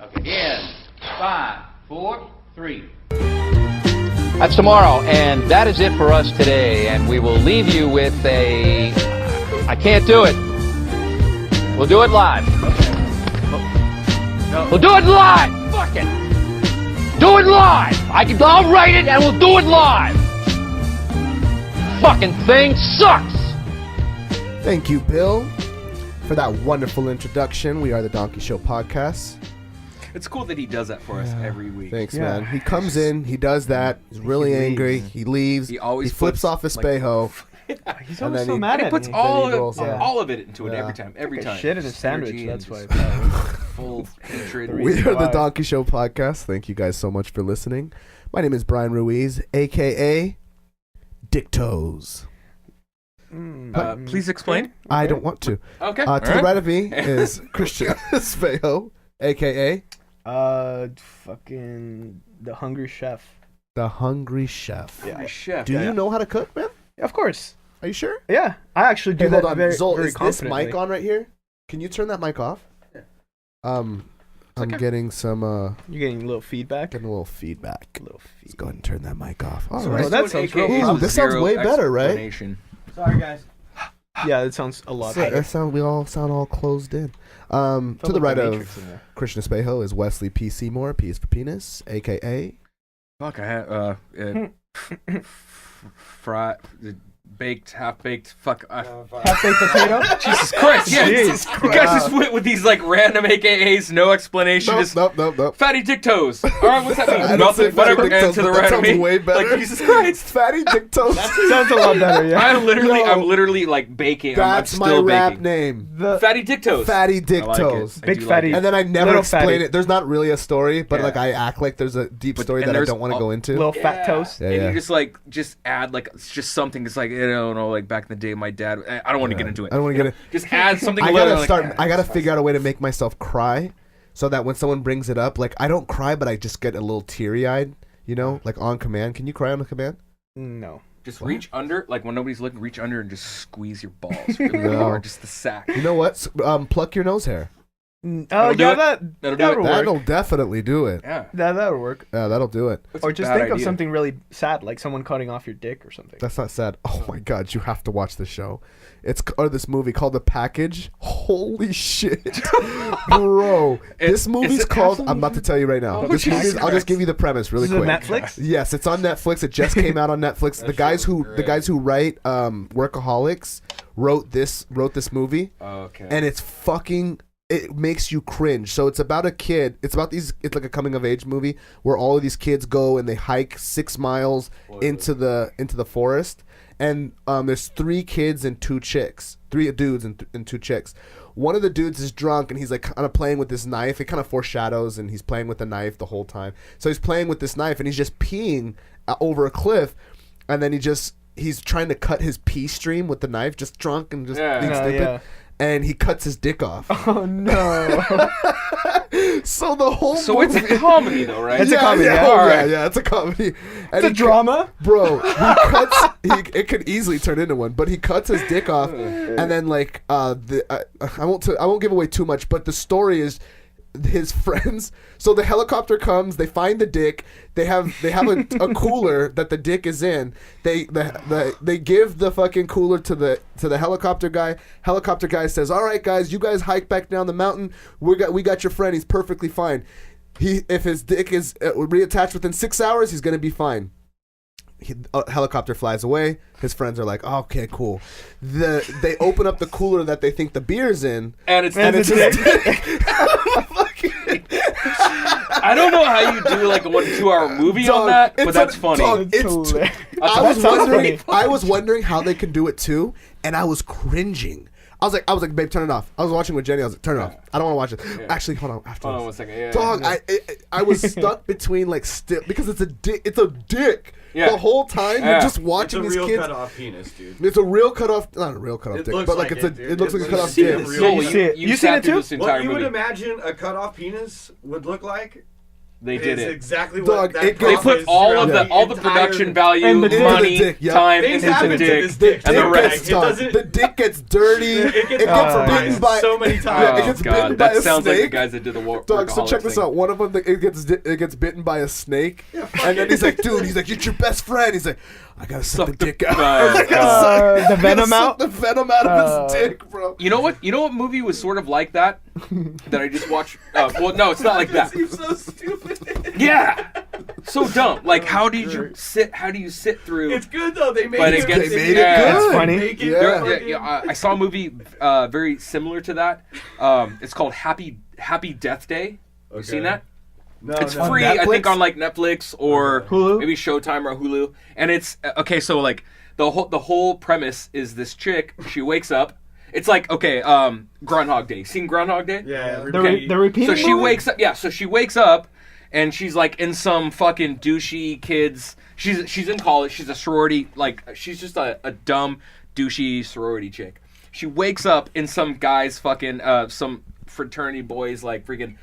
Okay. In 5, 4, 3. That's tomorrow, and that is it for us today. And we will leave you with a... I can't do it. We'll do it live. Okay. No. We'll do it live. Fuck it. Do it live. I'll write it, and we'll do it live. Fucking thing sucks. Thank you, Bill, for that wonderful introduction. We are the Donkey Show Podcast. It's cool that he does that for us every week. Thanks, man. He comes in, he does that. He's really angry. He leaves. He always flips off his Spejo. He's always so mad He at puts me. all of it into it every time. Every time. Shit in his sandwich, Energy that's and why. just full hatred. We are the Donkey Show Podcast. Thank you guys so much for listening. My name is Brian Ruiz, a.k.a. Dick Toes. Please explain. I don't want to. Okay. To the right of me is Christian Spejo, a.k.a. Fucking the Hungry Chef. The Hungry Chef. Yeah. Chef. Do you know how to cook, man? Of course. Are you sure? Yeah, I actually do Hey, that hold on. very, Zol, very is this confidently. mic on right here? Can you turn that mic off? Yeah. I'm okay. getting some You're getting a little feedback. getting a little feedback. Let's Let's go ahead and turn that mic off. All So right. Oh, that sounds real Ooh, this sounds way better, right? Explanation. Sorry, guys. Yeah, that sounds a lot So better. we all sound all closed in. To Felt the like right the of Matrix in there. Christian Spejo is Wesley P. Seymour. P is for penis, a.k.a. Fuck, I had fried, baked, half-baked. Fuck. Half-baked potato? Jesus Christ! Yeah, Jesus you guys just went with these like random AKAs, no explanation. Just Nope. fatty dick toes. All right, what's that mean? I didn't say Nothing. Whatever. fatty dick And toes, to the but that right of sounds me. way better. Like Jesus Christ. Fatty Dick Toes. Sounds a lot better, yeah. I'm Yo. literally like baking. That's I'm my still rap baking. name. The Fatty dick toes. Fatty Dick I like Toes. it. I Big do fatty. Like And then I never Little explain fatty. it. There's not really a story, but Yeah. like I act like there's a deep story and that I there's don't want to all- go into. little fat toast. Yeah, and yeah. you just add like it's just something. It's like I don't know, like back in the day, my dad. I don't want to get into it. I don't want to get it. Just add something. I little, gotta like, start. I gotta figure out a way to make myself cry, so that when someone brings it up, like I don't cry, but I just get a little teary-eyed. You know, like on command. Can you cry on command? No. Just reach under, like when nobody's looking, reach under and just squeeze your balls really No. hard, just the sack. You know what? Pluck your nose hair. Oh, That'll do yeah, it. that'll That'll do it. work. That'll definitely do it. Yeah. That'll work. Yeah, that'll do it. What's Or a just bad think of idea? something really sad, like someone cutting off your dick or something. That's not sad. Oh my god, you have to watch this show. Or this movie called The Package. Holy shit, bro! This movie's is it called. absolutely- I'm about to tell you right now. Oh, This Jesus movie's, I'll just give you the premise really Is it quick. Netflix? Yes, it's on Netflix. It just came out on Netflix. the guys who write Workaholics wrote this movie, Okay. and it's fucking. It makes you cringe. So it's about a kid. It's about these. It's like a coming of age movie where all of these kids go and they hike 6 miles into the forest. And there's 3 kids and 2 chicks, 3 dudes and 2 chicks. One of the dudes is drunk and he's like kind of playing with this knife. It kind of foreshadows, and he's playing with the knife the whole time. So he's playing with this knife and he's just peeing over a cliff, and then he's trying to cut his pee stream with the knife, just drunk and just being stupid. Yeah. And he cuts his dick off. Oh no. So the whole So movie, it's a comedy though, right? It's a comedy, Yeah, yeah. oh, Alright. yeah, it's a comedy. And It's a he drama. Bro, he cuts. It could easily turn into one, but he cuts his dick off, and then like I won't give away too much, but the story is his friends. So the helicopter comes, they find the dick. They have a cooler that the dick is in. They give the fucking cooler to the helicopter guy. Helicopter guy says, "All right, guys, you guys hike back down the mountain. We got your friend. He's perfectly fine. If his dick is reattached within 6 hours, he's gonna be fine." Helicopter flies away. His friends are like, "Okay, cool." They open up the cooler that they think the beer's in, And it's and it's his dick. I don't know how you do like a 1-2-hour movie on that, but that's funny. Dog, It's it's hilarious. I That sounds was wondering how they could do it too, and I was cringing. I was like, babe, turn it off. I was watching with Jenny. I was like, turn it off. I don't want to watch it. Yeah. Actually, hold on. After Hold on this. 1 second. Yeah, Dog, yeah. I was stuck between like because it's a dick. It's a dick. Yeah. The whole time Yeah. you're just It's watching a these real kids. cut-off penis, dude. It's a real cut off, not a real cut off It dick, looks but like like it's a. it, dude. It looks like a It cut off looks like dick. a real- Soul, You see it. You sat seen it through too? this entire What you would movie. imagine a cut-off penis would look like They did It's it. exactly Dog, what that it They gets- put all of the entire- production value, And the dick. money, Into the dick, yeah. time Things into the happen to dick, this dick, and the too. rest. It doesn't- The dick gets dirty. It gets bitten compromised by so many times. Yeah, it Oh gets bitten god, by that a sounds like the snake. guys that did the war. Dog, so check this thing. out. One of them, it gets bitten by a snake, and then he's like, "Dude, he's like, it's your best friend." He's like, "I gotta suck the dick out." I gotta suck- The venom I gotta out? suck the venom out of his dick, bro. You know what? You know what movie was sort of like that? That I just watched. Well, no, it's not like that. Seems so stupid. Yeah, so dumb. Like, how do you sit? How do you sit through? It's good though. They made But it. it gets- They made it yeah, good. it's funny. Make it Yeah. fucking- I saw a movie very similar to that. It's called Happy Death Day. You seen that? No, It's no. free, On I think, Netflix? on like Netflix or Hulu? maybe Showtime or Hulu. And it's okay. So like the whole premise is this chick. She wakes up. It's like Groundhog Day. Seen Groundhog Day? Yeah. The repeating So she movie? wakes up. Yeah. So she wakes up, and she's like in some fucking douchey kids. She's in college. She's a sorority. Like she's just a dumb douchey sorority chick. She wakes up in some guy's fucking some fraternity boys like freaking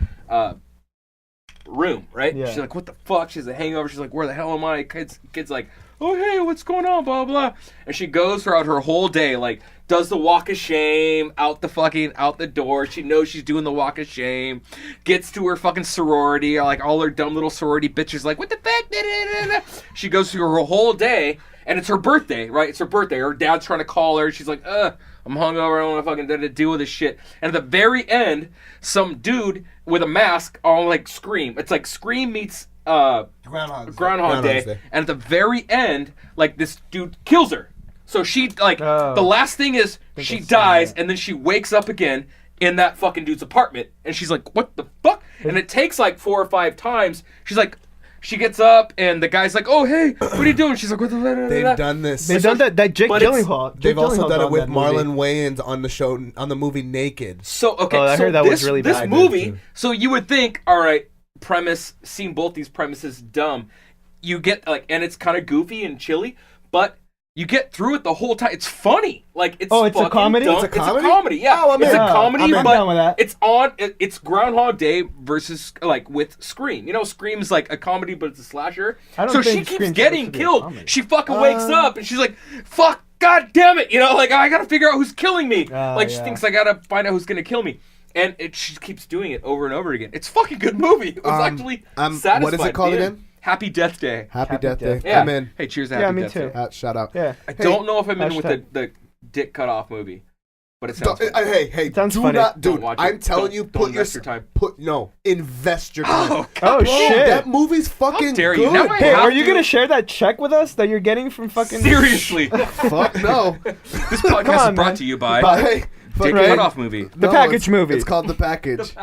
room, right? Yeah. She's like, what the fuck? She's a hangover. She's like, where the hell am I? Kids like, oh hey, what's going on? Blah blah. And she goes throughout her whole day, like, does the walk of shame out the door. She knows she's doing the walk of shame. Gets to her fucking sorority, like all her dumb little sorority bitches, like, what the fuck? Da, da, da, da. She goes through her whole day, and it's her birthday, right? It's her birthday. Her dad's trying to call her. She's like, I'm hungover. I don't want to fucking deal with this shit. And at the very end, some dude with a mask on like Scream. It's like Scream meets Groundhog Day. And at the very end, like this dude kills her. So she like the last thing is she dies, and then she wakes up again in that fucking dude's apartment, and she's like, what the fuck? And it takes like 4 or 5 times. She's like. She gets up, and the guy's like, "Oh, hey, what are you doing?" She's like, "What the?" They've done this. They've done that. Jake But it's- Gyllenhaal. They've also done it with that movie. Marlon Wayans on the show on the movie Naked. So okay, Oh, I so heard that was really this bad. movie. So you would think, all right, premise. Seeing both these premises dumb, you get like, and it's kind of goofy and chilly, but you get through it the whole time. It's funny. Like it's Oh, it's a fucking comedy? dumb. It's a comedy? It's a comedy. Yeah, Oh, I'm it's in. a comedy, I'm but down with that. it's on. It's Groundhog Day versus like with Scream. You know, Scream is like a comedy, but it's a slasher. I don't So she think keeps Scream's getting supposed to be a killed. comedy. She fucking wakes up and she's like, "Fuck, god damn it!" You know, like I gotta figure out who's killing me. Like she yeah. thinks I gotta find out who's gonna kill me. And she keeps doing it over and over again. It's a fucking good movie. It was actually satisfying. what is it called Yeah. again? Happy Death Day. Happy Happy Death Death Day. Yeah. I'm in. Hey, cheers to Yeah, Happy me Death too. Day. Shout out. Yeah. I don't know if I'm in with Hashtag. the dick cut off movie, but it sounds fun. Hey, Sounds do funny. not, Don't dude. watch it. I'm telling Don't- you, don't put invest your time. Invest your time. Oh, Oh Bro, shit. that movie's fucking dare you. good. Now I Hey, have are you to- gonna share that check with us that you're getting from fucking? Seriously. Fuck no. This podcast on, is brought man. to you by Bye. Dick Right. Cut Off Movie. The package movie. It's called the package.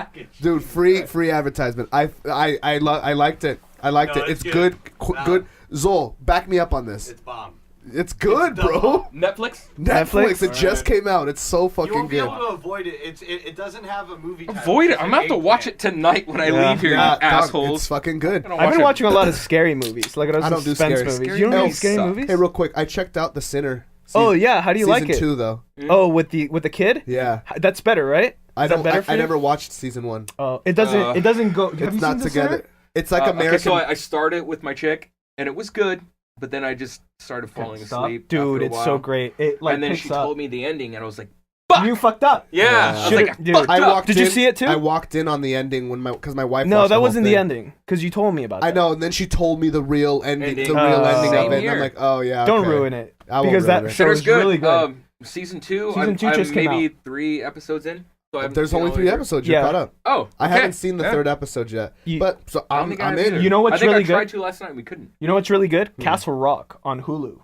Dude, free advertisement. I liked it. I liked No, it. it's It's good. good. Good. Zol, back me up on this. It's bomb. It's good, It's bro. dumb. Netflix? Netflix. It just Alright. came out. It's so You fucking won't be good. able to avoid it. It doesn't have a movie title. Avoid it. It's I'm an gonna have to watch eggplant. it tonight when I Yeah. leave here, you Dog, assholes. It's fucking good. I'm gonna I've been watch watching a lot of scary movies, like those I don't do suspense scary. movies. Scary You don't movies do scary suck. movies? Hey, real quick, I checked out The Sinner. Oh yeah, how do you like Season it? 2 though. Oh, with the kid? Yeah. That's better, right? I Is that don't. better for I you? never watched season 1. Oh, it doesn't. Uh, it doesn't go. Have It's you not seen The together. Sinner? It's like American. Okay, so I started with my chick, and it was good, but then I just started falling Stop. asleep. Dude, after a it's while. so great. It like And then picks she up. told me the ending, and I was like, fuck! You fucked up. Yeah, I was Should've- like, I dude, fucked I up. walked Did you in- see it too? I walked in on the ending because my wife. No, watched that whole wasn't the thing. ending because you told me about that. I know, and then she told me the real ending, Ending. the real ending Same of it. And I'm here. like, oh yeah. Don't okay. ruin it I won't because ruin that it. show Sinner's is good. really good. Season 2, Season 2 I'm just came maybe 3 episodes in. So I haven't There's seen only all 3 of it. episodes. You're Yeah. caught up. Oh, I okay. haven't seen the Yeah. 3rd episode yet. You- But so I don't I'm think I have in. either. You know what's I think really I tried good? to last night and we couldn't. You know what's really good? Hmm. Castle Rock on Hulu.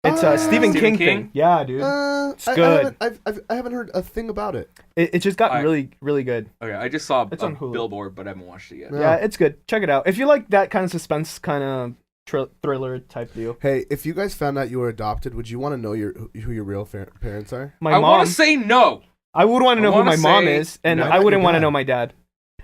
It's a Stephen Stephen King King? thing. Yeah, dude. It's good. I haven't heard a thing about it. It just got I- really, really good. Okay, I just saw It's a on Hulu. billboard, but I haven't watched it yet. Yeah. Yeah, it's good. Check it out. If you like that kind of suspense, kind of thriller type deal. Hey, if you guys found out you were adopted, would you want to know who your real parents are? My I mom. want to say no. I would want to I know who wanna my mom say is, and no. I wouldn't Your want to dad. know my dad.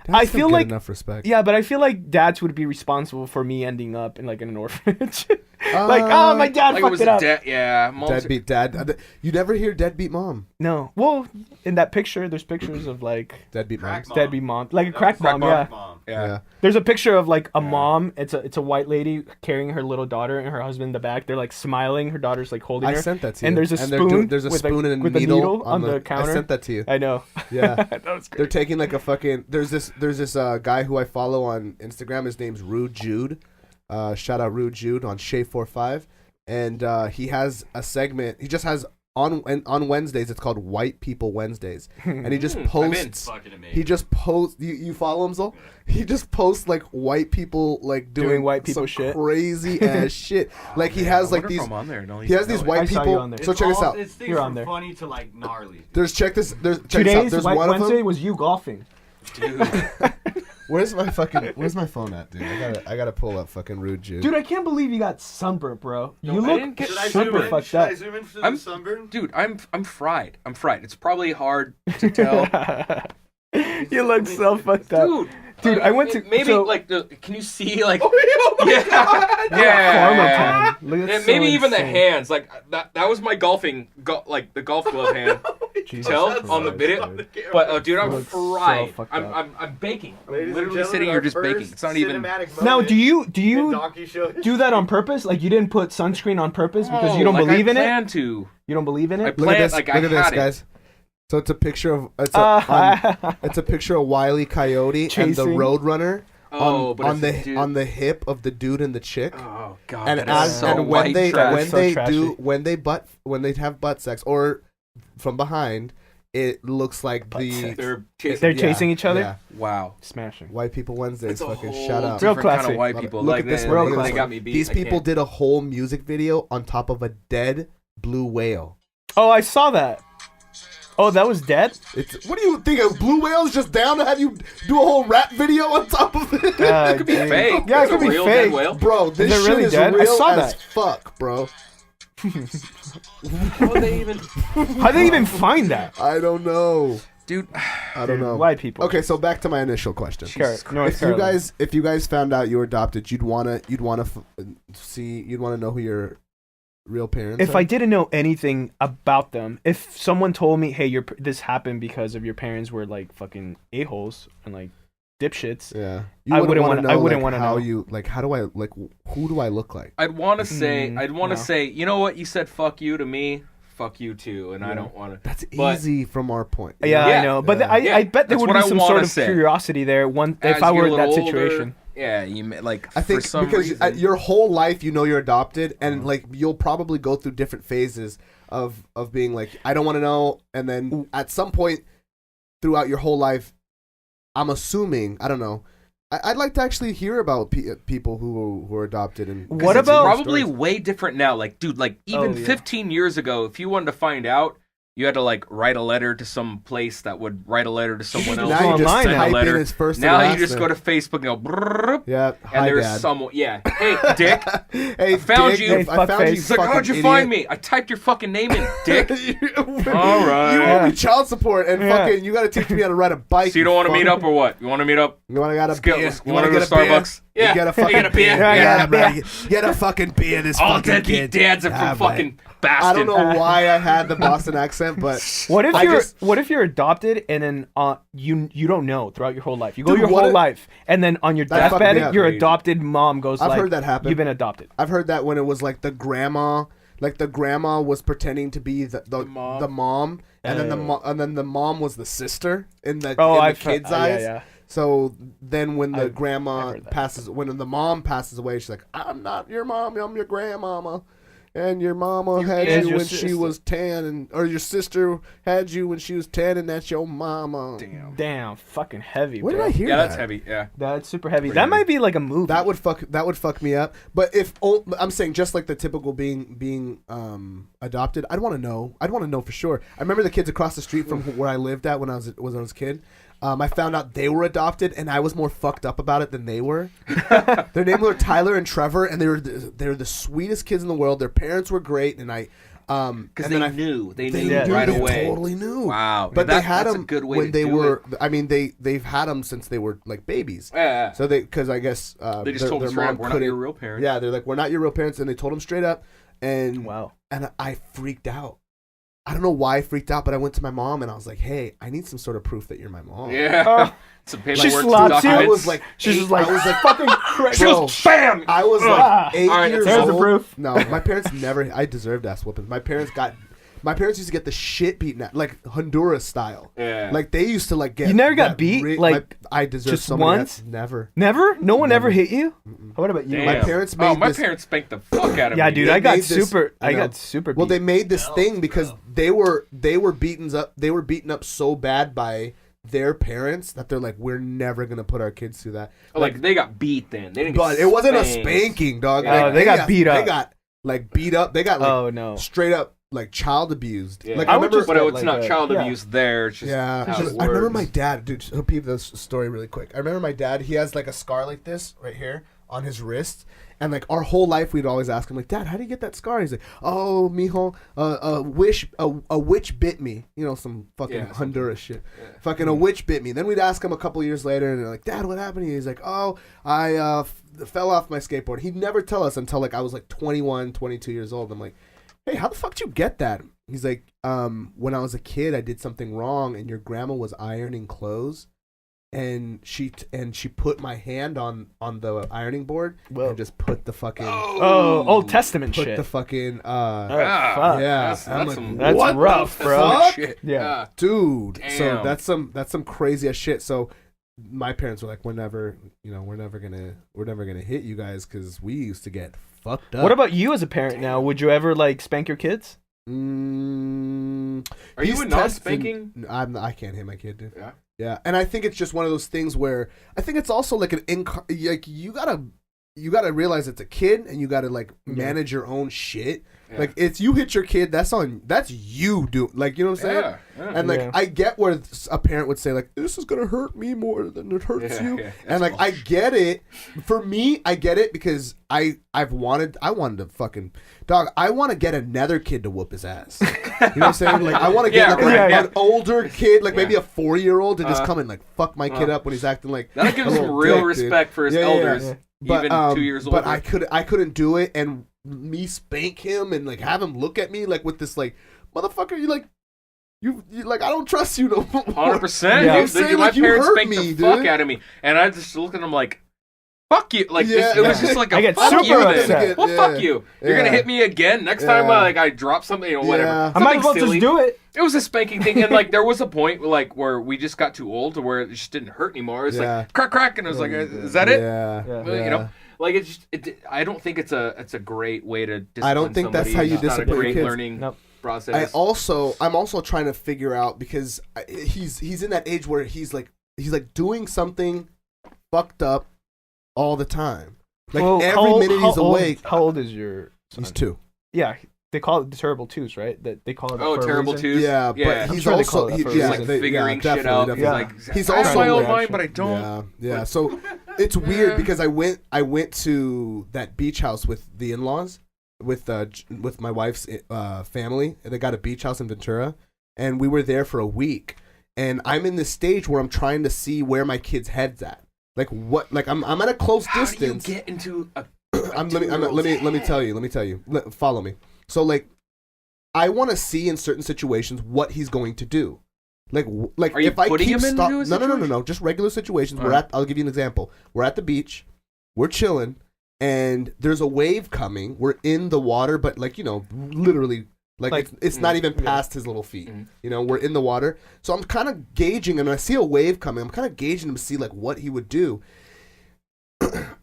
Dads I don't feel get like enough respect. Yeah, but I feel like dads would be responsible for me ending up in like an orphanage. Like, oh, my dad Like it fucked was it a up. yeah. Moms Deadbeat dad. You never hear deadbeat mom. No, well, in that picture, there's pictures of like Deadbeat Crack moms. mom. deadbeat mom, like a crack mom. Yeah, Yeah. there's a picture of like a mom. It's a white lady carrying her little daughter and her husband in the back. They're like smiling. Her daughter's like holding I her. sent that to you. And there's a they're spoon. there's a with spoon and a with needle, on the counter. I sent that to you. I know. Yeah. That was They're great. taking like a fucking. There's this guy who I follow on Instagram. His name's Rude Jude. Shout out Rude Jude on Shay45, and he has a segment. He just has on Wednesdays. It's called White People Wednesdays, and he just posts. Fucking amazing. He just posts. You follow him, Zol? He just posts like white people like doing white people some shit. crazy ass shit. Like he has like these. on there. No, He has these white I saw you people. on there. So check this out. It's things You're on from there. funny to like gnarly. There's check this. There's check 2 this out. days. There's White one of Wednesday them. was you golfing. Where's my phone at, dude? I gotta pull up fucking Rude Jude. Dude, I can't believe you got sunburnt, bro. No, You I look didn't get Should I zoom super in? fucked Should up. I zoom in for I'm- the sunburn? Dude, I'm fried. I'm fried. It's probably hard to tell. You look so fucked up. Dude, I went to maybe so, like can you see like Oh my yeah God. yeah. Karma time. Look, that's Maybe so even the insane. hands like that was my golfing like the golf glove hand. Jesus Tell Christ, on the video, dude. but dude, I'm You look so fried. fucked I'm, up. I'm baking. I'm Ladies and literally gentlemen, sitting here our just baking. first It's not even. cinematic Now, moment do you in Donkey Show. do that on purpose? Like you didn't put sunscreen on purpose because you don't like believe I in it? plan to. You don't believe in I it? Look at planned this. like Look I at this, had it. guys. So it's a picture of it's a picture of Wile E. Coyote and the Chasing. Roadrunner Oh, but on it's a dude. on the hip of the dude and the chick. Oh god, And that as is so and when white they trash. when So they trashy. do when they have butt sex or from behind, it looks like Butt sex. They're chasing. They're yeah, chasing each other? Yeah. Wow. Smashing. White People Wednesdays. It's a Fucking whole shout out. Real different kind classy. of white Love it. people. Look Like at this they, one. Real Look at they this classy. got one. me beat. These I people can't. did a whole music video on top of a dead blue whale. Oh, I saw that. Oh, that was dead? What do you think? A blue whale is just down to have you do a whole rap video on top of it? It could be fake. Yeah, it It's could a be real fake. dead whale. Bro, this it shit really is dead? I real saw as that. fuck, bro. How would they even? How'd they even find that? I don't know. Dude, I don't know. White people. Okay, so back to my initial question. North If you guys found out you were adopted, you'd wanna know who your real parents If are? I didn't know anything about them, if someone told me, "Hey, this happened because of your parents were like fucking a-holes and like dipshits," Yeah. I wouldn't wanna- I wouldn't like, wanna how know. you like how do I like who do I look like? I'd want to say, no. say, you know what? You said fuck you to me, fuck you too, and I don't want to. That's But- easy from our point. Yeah, Yeah. I know, but Yeah. I bet there That's would what be I some wanna sort of say. curiosity there. If I were in that situation. Yeah, like I think for some because reason, your whole life you know you're adopted, and like you'll probably go through different phases of being like I don't want to know, and then at some point throughout your whole life, I'm assuming I don't know. I'd like to actually hear about people who are adopted and What it's about- probably way different now? Like, dude, like even Oh, yeah. 15 years ago, if you wanted to find out, you had to like write a letter to some place that would write a letter to someone else. now you just online type now. in letter. his first. Now and you last just go name. to Facebook and go, brrrr, Yeah, and hi, there's Dad. someone. Yeah, hey, Dick. Hey, I found Dick, you. I Hey, found fuckface. you. He's like, fucking how'd you idiot. find me? I typed your fucking name in, Dick. All right. You owe me child support and Yeah. fucking. You got to teach me how to ride a bike. So you don't want to meet up or what? You want to meet up? You want to get a Let's go. beer? You wanna go to get a beer? Starbucks? Yeah. You get a You fucking get a beer? Yeah, Yeah, yeah. bro. Get a fucking beer. This All fucking deadbeat kid. dads are Ah, from fucking man. Boston. I don't know why I had the Boston accent, but What if I you're just- what if you're adopted and then you don't know throughout your whole life? You go Dude, your what whole if- life and then on your That fucked deathbed me up. your adopted mom goes I've like, heard that happen. "You've been adopted." I've heard that when it was like the grandma, was pretending to be the mom, and then the mom was the sister in the kid's eyes. Yeah. So then when the I've grandma heard that. passes, when the mom passes away, she's like, "I'm not your mom. I'm your grandmama." And your mama had and you your when she sister. was 10, or your sister had you when she was 10, and that's your mama. Damn, fucking heavy. Where bro. did I hear Yeah, that? that's heavy. Yeah. That's super heavy. Pretty That heavy. might be like a movie. That would fuck me up. But I'm saying just like the typical being adopted, I'd want to know. I'd want to know for sure. I remember the kids across the street from where I lived at when I was a kid. I found out they were adopted, and I was more fucked up about it than they were. Their names were Tyler and Trevor, and they were the sweetest kids in the world. Their parents were great, and I Because they knew. They They knew knew, right they away. totally knew. Wow. But they had that's them a good way when to they do were. it. I mean, they've had them since they were like babies. Yeah. So because I guess They just their, told their them straight mom up, we're not couldn't- your real parents. Yeah, they're like, we're not your real parents, and they told them straight up. And Wow. and I freaked out. I don't know why I freaked out, but I went to my mom and I was like, "Hey, I need some sort of proof that you're my mom." Yeah. Some paperwork. She some slapped you? I documents. was like, She's eight- just like, I was like, fucking crazy. She bro, goes, bam! I was Ah. like 8 All right, years there's old. the proof. No, my parents never. I deserved ass whoopings. My parents used to get the shit beaten out, like Honduras style. Yeah. Like they used to like get. You never got that beat? Like, I deserved just so many once? ass- Never. Never? No one ever hit you? What about you? Damn. My parents made my this- parents spanked the fuck out of Yeah, me. dude, They I got made this- super. I I know. got super. Well, beat. they made this thing because they were beaten up. They were beaten up so bad by their parents that they're like, we're never gonna put our kids through that. Oh, like they got beat then. They didn't But get it wasn't a spanked. spanking, dog. Yeah. Like, They got beat up. They got like beat up. They got like Oh no. straight up like child abused. Yeah. Like I I would remember. just But get, it's like, not child yeah. abuse there. It's just Yeah, how it I remember works. my dad, dude. I'll repeat this story really quick. I remember my dad. He has like a scar like this right here on his wrist, and like our whole life, we'd always ask him like, "Dad, how do you get that scar?" He's like, "Oh, mijo, a witch bit me." You know, some fucking Yeah, Honduras shit. Fucking a witch bit me. Then we'd ask him a couple years later, and they're like, "Dad, what happened to you?" He's like, "Oh, I fell off my skateboard." He'd never tell us until like I was like 21, 22 years old. I'm like, "Hey, how the fuck did you get that?" He's like, when I was a kid, I did something wrong, and your grandma was ironing clothes, and she put my hand on the ironing board Whoa. and just put the fucking Oh, Old Testament put shit. the fucking Oh, Yeah. fuck. yeah. That's, I'm that's like, some That's what the rough, bro. fuck? shit. Yeah. Dude. So Damn. that's some crazy ass shit. So my parents were like, we're never gonna hit you guys because we used to get fucked up. What about you as a parent now? Would you ever like spank your kids? Are you he's a non-spanking? testing- I can't hit my kid, dude. Yeah. Yeah, and I think it's just one of those things where I think it's also like like you gotta realize it's a kid and you gotta like manage your own shit. Yeah. Like if you hit your kid, that's you do. Like you know what I'm saying? Yeah. Yeah. And like Yeah. I get where a parent would say like this is gonna hurt me more than it hurts Yeah, you, yeah. and like I get it. For me, I get it because I wanted to fucking dog. I want to get another kid to whoop his ass. You know what I'm saying? Like I want to get Yeah, like right, an older kid, like maybe Yeah. a 4-year-old, to just come and like fuck my kid up when he's acting like That'll give a him some little real dick, dude. respect for his Yeah, yeah, elders, yeah. But, even 2 years older. But I couldn't do it, and me spank him and like have him look at me like with this like motherfucker. You like I don't trust you no more. 100%. You know what I'm saying? My Like, you parents hurt spanked me, the fuck dude. out of me, and I just looked at them like, "Fuck you!" Like Yeah. it was just like I a get fuck super you. upset. Then. Well, Yeah. fuck you. You're Yeah. gonna hit me again next time. Yeah. Like I drop something, whatever. Yeah. I might Something as well silly. just do it. It was a spanking thing, and like there was a point like where we just got too old to where it just didn't hurt anymore. It was Yeah. like crack, crack, and I was like, "Is that it?" Yeah. Yeah. Well, you know, like I don't think it's a great way to discipline I don't think that's somebody. how you It's not discipline a great kids. learning Nope. process. I'm also trying to figure out because he's in that age where he's like doing something fucked up all the time. Like Well, every minute he's awake. How old is your son? He's 2. Yeah, they call it the terrible twos, right? That they call it. Oh, for a terrible reason. twos. Yeah, Yeah. but I'm he's sure they also call it that for a yeah, reason. they- figuring yeah, shit definitely, out. definitely. He's like, He's I have also my own yeah, mind, but I don't. Yeah. So it's weird because I went to that beach house with the in-laws, with my wife's family. They got a beach house in Ventura, and we were there for a week. And I'm in this stage where I'm trying to see where my kid's head's at. Like what? Like I'm at a close How distance. do you get into a let me tell you. Follow me. So like, I want to see in certain situations what he's going to do. Like Are you if I putting keep him into a no, situation? just regular situations. Alright. I'll give you an example. We're at the beach, we're chilling, and there's a wave coming. We're in the water, but like literally. Like it's not even past his little feet. We're in the water. So I'm kind of gauging him, and I see a wave coming. I'm kind of gauging him to see like what he would do.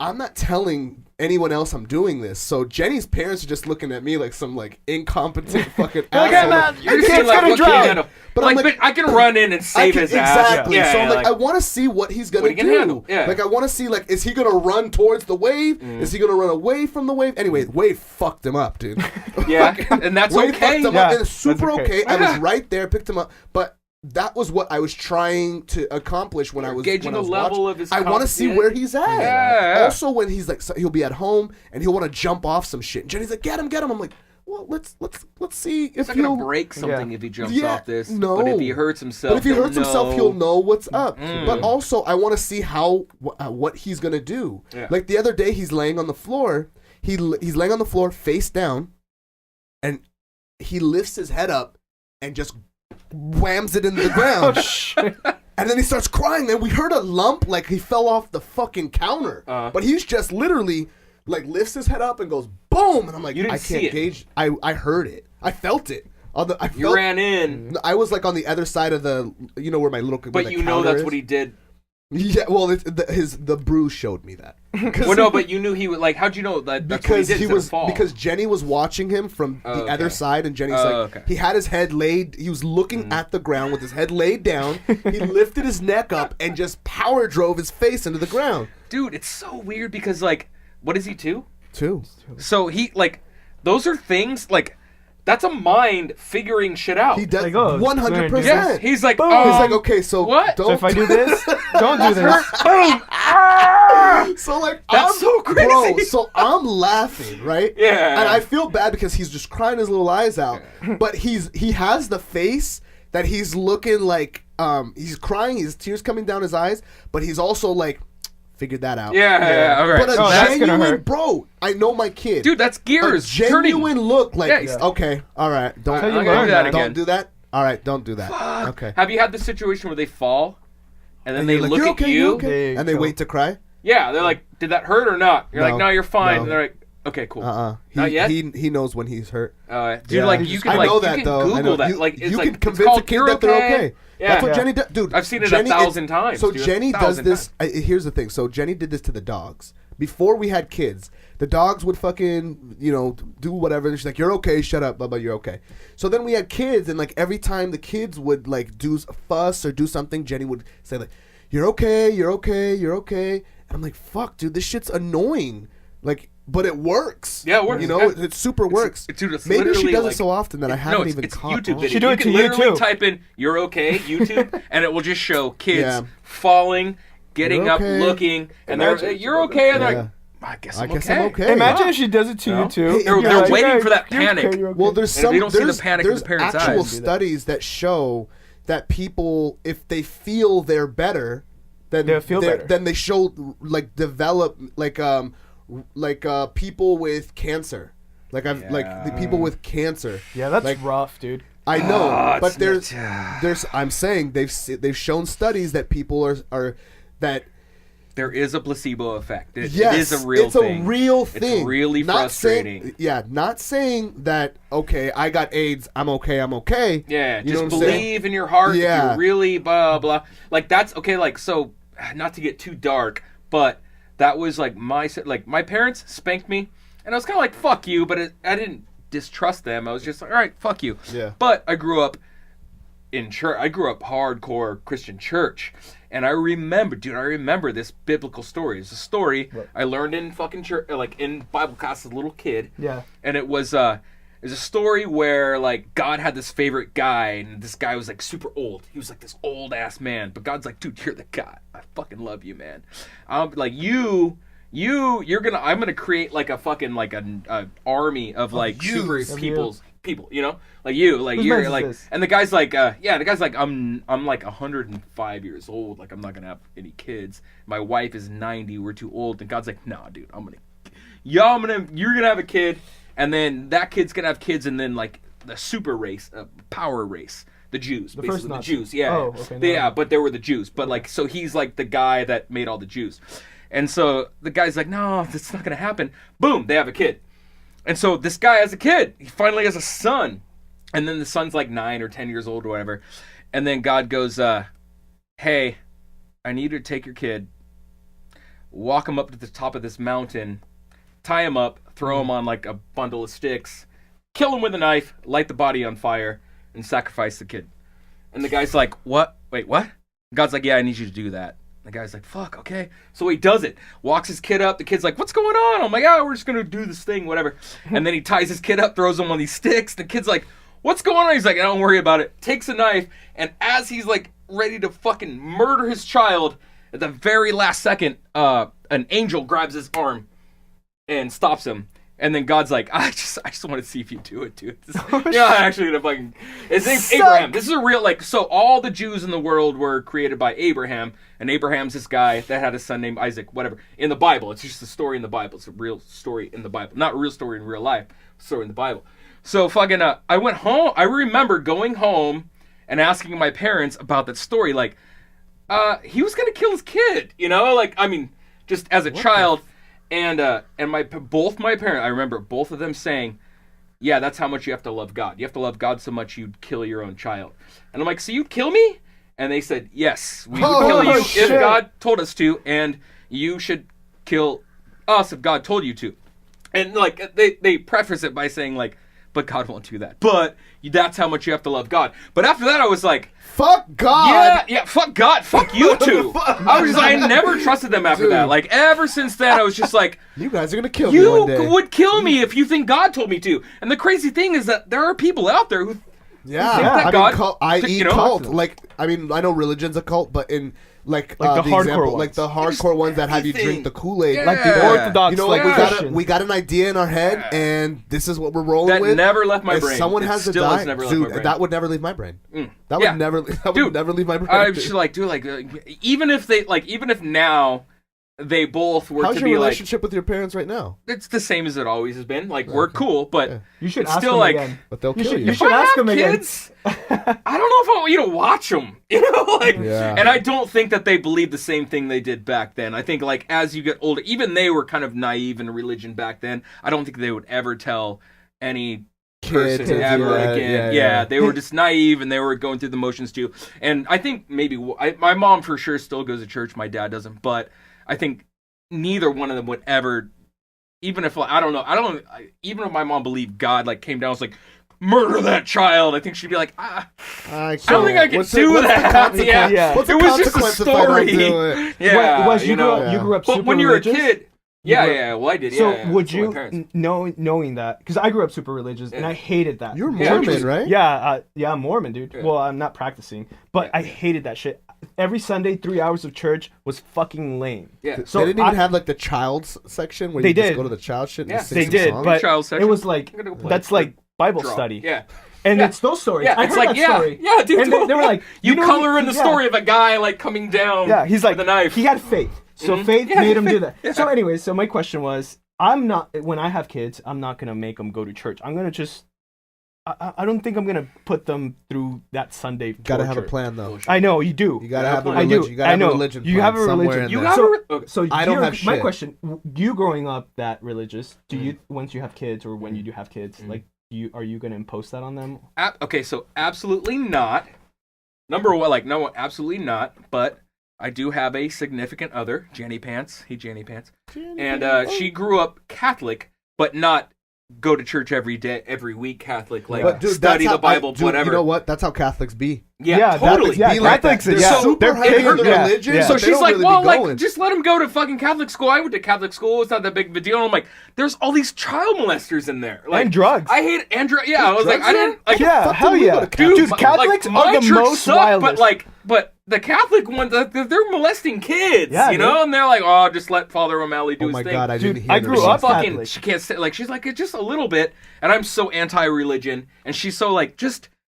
I'm not telling anyone else I'm doing this. So Jenny's parents are just looking at me like some like incompetent fucking asshole. that. You're Your saying kid's like gonna what drown. kid had But like, I'm like- but I can run in and save his ass. Exactly. Yeah, So yeah, I'm like, I want to see what he's gonna What he can do. handle, yeah. Like I want to see like, is he gonna run towards the wave? Is he gonna run away from the wave? Anyway, wave fucked him up, dude. yeah, and that's Wave okay. fucked him Yeah, up. It's super that's okay. okay. I was right there, picked him up, but. That was what I was trying to accomplish when I was gauging when I the was level watching. of his I want to see confidence. where he's at. Yeah. Also, when he's like, he'll be at home and he'll want to jump off some shit. And Jenny's like, get him. I'm like, well, let's see He's if not gonna he'll break something if he jumps Yeah, off this. no. But if he hurts himself, But if he hurts himself, he'll know what's up. Mm. But also, I want to see what he's gonna do. Yeah. Like the other day, he's laying on the floor. He's laying on the floor face down, and he lifts his head up and just whams it into the ground. And then he starts crying, and we heard a lump like he fell off the fucking counter. But he's just literally like lifts his head up and goes boom, and I'm like, You didn't I see can't it. gauge. I heard it. I felt it. You ran in, I was like on the other side of the, where my little. but you know that's what he did. Yeah, well, the bruise showed me that. Well, no, but you knew he would. Like, how'd you know that? That's Because what he did he was fall. because Jenny was watching him from the okay. other side, and Jenny's Okay. he had his head laid. He was looking at the ground with his head laid down. He lifted his neck up and just power drove his face into the ground. Dude, it's so weird because like, what is he 2? Too. So he like, those are things like, that's a mind figuring shit out. He does Like, oh, 100%. Yes, he's like, Boom. He's like, okay, so What? don't. So if I do this, don't do this. So like, That's so crazy. bro. So I'm laughing, right? Yeah. And I feel bad because he's just crying his little eyes out. But he has the face that he's looking like he's crying, his tears coming down his eyes, but he's also like figured that out. yeah, all right. But a Oh, that's gonna genuine hurt. bro, I know my kid. Dude, that's a gears genuine turning. look like Yeah. okay, all right, don't how you I'm gonna learn, do that man. again. don't do that. All right, don't do that. Okay. Have you had the situation where they fall, and then And they you're like, look "You're at okay, you? you're okay," They and they go- wait to cry. Yeah, they're like, "Did that hurt or not?" You're like, No, "No, you're fine." no. And they're like, "Okay, cool." Not yet? He knows when he's hurt. Dude, Yeah. like you can I like know you that can though. I Google know. that. You, Like it's you like can it's convince called a kid You're that they're okay. Yeah. That's what Yeah. Jenny does, dude. I've seen it Jenny 1,000 times, So dude. Jenny does 1,000 this. Here's the thing. So Jenny did this to the dogs before we had kids. The dogs would fucking do whatever. And she's like, "You're okay. Shut up, blah blah. You're okay." So then we had kids, and like every time the kids would like do a fuss or do something, Jenny would say like, "You're okay. You're okay. You're okay." And I'm like, "Fuck, dude, this shit's annoying." Like. But it works. Yeah, it works. It super works. dude, it's Maybe she literally does like- it so often that I haven't even it's caught YouTube on. video. She do You it can to you, literally too. type in "You're okay" YouTube, and it will just show kids Yeah. falling, getting You're up, okay. looking, and they're Imagine- "You're okay," and they're Yeah. like, "I guess I I'm guess okay." I'm okay. Imagine if she does it to No. you too. Hey, They're Yeah, waiting okay, for that you're okay, panic. you're okay. Well, there's And if some. they don't see the there's panic in there's the parents' actual eyes. studies that show that people, if they feel they're better, then They'll feel better. Then they show like develop like people with cancer. Like like the people with cancer. Yeah, that's like, rough, dude. I know, but it's there's. I'm saying they've shown studies that people are that. There is a placebo effect. It Yes, is a real it's thing. a real thing. It's really Not frustrating. not saying that. Okay, I got AIDS. I'm okay. I'm okay. Yeah, You know just what I'm saying? believe in your heart. Yeah. Yeah. You're really blah blah. Like that's okay. Like so, not to get too dark, but that was like my parents spanked me, and I was kind of like fuck you, but I didn't distrust them. I was just like, all right, fuck you. Yeah. But I grew up in church. I grew up hardcore Christian church, and I remember this biblical story. It's a story I learned in fucking church, like in Bible class as a little kid. Yeah. And it was a story where like God had this favorite guy, and this guy was like super old. He was like this old ass man, but God's like, dude, you're the guy. I fucking love you, man. I'm like I'm gonna create like a fucking like an army of like super people, like you, like Whose you're man's is like, this? and the guy's like, I'm like 105 years old, like I'm not gonna have any kids. My wife is 90. We're too old, and God's like, nah, dude, you're gonna have a kid, and then that kid's gonna have kids, and then like the super race, power race. The Jews, first basically the Nazi. Jews, yeah, Oh, okay, yeah, no. but there were the Jews, but like, so he's like the guy that made all the Jews, and so the guy's like, no, that's not gonna happen. Boom, they have a kid, and so this guy has a kid. He finally has a son, and then the son's like 9 or 10 years old or whatever, and then God goes, hey, I need you to take your kid, walk him up to the top of this mountain, tie him up, throw him on like a bundle of sticks, kill him with a knife, light the body on fire, and sacrifice the kid. And the guy's like, what? Wait, what? God's like, yeah, I need you to do that. The guy's like, fuck, okay. So he does it. Walks his kid up. The kid's like, what's going on? I'm like, we're just going to do this thing, whatever. And then he ties his kid up, throws him on these sticks. The kid's like, what's going on? He's like, don't worry about it. Takes a knife, and as he's like ready to fucking murder his child, at the very last second, an angel grabs his arm and stops him. And then God's like, I just want to see if you do it, dude. I'm actually gonna fucking. His name's Suck. Abraham. This is a real so all the Jews in the world were created by Abraham, and Abraham's this guy that had a son named Isaac. Whatever. In the Bible, it's just a story in the Bible. It's a real story in the Bible, not a real story in real life. Story in the Bible. So fucking. I went home. I remember going home and asking my parents about that story. Like, he was gonna kill his kid. You know, like I mean, just as a child. And both my parents, I remember both of them saying, yeah, that's how much you have to love God. You have to love God so much you'd kill your own child. And I'm like, so you'd kill me? And they said, yes, we would kill you if God told us to, and you should kill us if God told you to. And like they preface it by saying like, but God won't do that. But that's how much you have to love God. But after that, I was like, fuck God. Yeah, fuck God. Fuck you two. I never trusted them after that. Like, ever since then, I was just like, you guys are going to kill me one day. You would kill me if you think God told me to. And the crazy thing is that there are people out there who think that God... cult. Like, I mean, I know religion's a cult, but in... Like the hardcore ones. like the hardcore ones that have you drink the Kool-Aid, Yeah. Like the Orthodox, you know, like we got an idea in our head, and this is what we're rolling with. That never left my if brain. Someone It has to still die, has never left my dude. brain. That would never leave my brain. That Yeah. would never. That Dude, would never leave my brain. I was just like, dude, like, even if now they both were How's to your be like, relationship with your parents right now? it's the same as it always has been. Like, we're cool, but Yeah. You should it's ask still them like, again. But they'll You kill should- you. you if should I ask have them again. kids, I don't know if I want you to watch them. You know, like, Yeah. and I don't think that they believe the same thing they did back then. I think like as you get older, even they were kind of naive in religion back then. I don't think they would ever tell any person to do ever that. again. Yeah. They were just naive and they were going through the motions too. And I think maybe my mom for sure still goes to church. My dad doesn't, but I think neither one of them would ever. Even if even if my mom believed God like came down, was like, murder that child. I think she'd be like, I don't think I can do that. Yeah. What's It the was just a consequence if I don't story. do it? Yeah, Wes, you know. grew up super But when you were a religious? kid, well, I did. So yeah, would so my you parents. knowing that? Because I grew up super religious and I hated that. You're Yeah. Mormon, right? Yeah, I'm Mormon, dude. Yeah. Well, I'm not practicing, but I hated that shit. Every Sunday, 3 hours of church was fucking lame. Yeah. So they didn't even have like the child's section where They you just did. go to the child shit and Yeah. sing They some did, songs? but Child section. it was like I'm gonna go play. that's like Bible Draw. study. Yeah. And Yeah. it's those stories. Yeah, I it's heard like that story. yeah, dude. And they were like, you know, color in the yeah. story of a guy like coming down. Yeah, he's like with a knife. He had faith, so faith Yeah, made him do faith. that. So anyway, so my question was, I'm not when I have kids, I'm not gonna make them go to church. I'm gonna just, I don't think I'm gonna put them through that Sunday. Gotta have a torture. plan though. I know you do. You gotta have a I religion. do. You gotta I have know. a religion. You plan have a somewhere religion. in You there. have So, a. Okay. so I don't you're- have My shit. question: you growing up that religious? Do you once you have kids or when you do have kids, like are you gonna impose that on them? Okay, so absolutely not. Number one, like no, absolutely not. But I do have a significant other, Jenny Pants. Hey, Jenny Pants. And she grew up Catholic, but not go to church every day, every week Catholic, like But dude, study that's the Bible, dude, whatever. You know what? That's how Catholics be. Yeah, totally. Yeah, Be like that. Catholics. They're Yeah, super they're heavy bigger, on the yeah, religion. yeah. So but they she's don't like, really well, be like, going. just let him go to fucking Catholic school. I went to Catholic school. It's not that big of a deal. And I'm like, there's all these child molesters in there. Like, And drugs. I hate yeah, I was like, drugs I didn't. Like, Yeah, fuck hell did we go yeah, to Catholic? dude. my- Catholics like, my are the church most sucked, wildest. But the Catholic ones, they're molesting kids, Yeah, you know, dude. and they're like, oh, just let Father O'Malley do Oh his my thing. god, I Dude, didn't hear I the grew results. up Fucking, Catholic. she can't say like she's like just a little bit, and I'm so anti-religion, and she's so like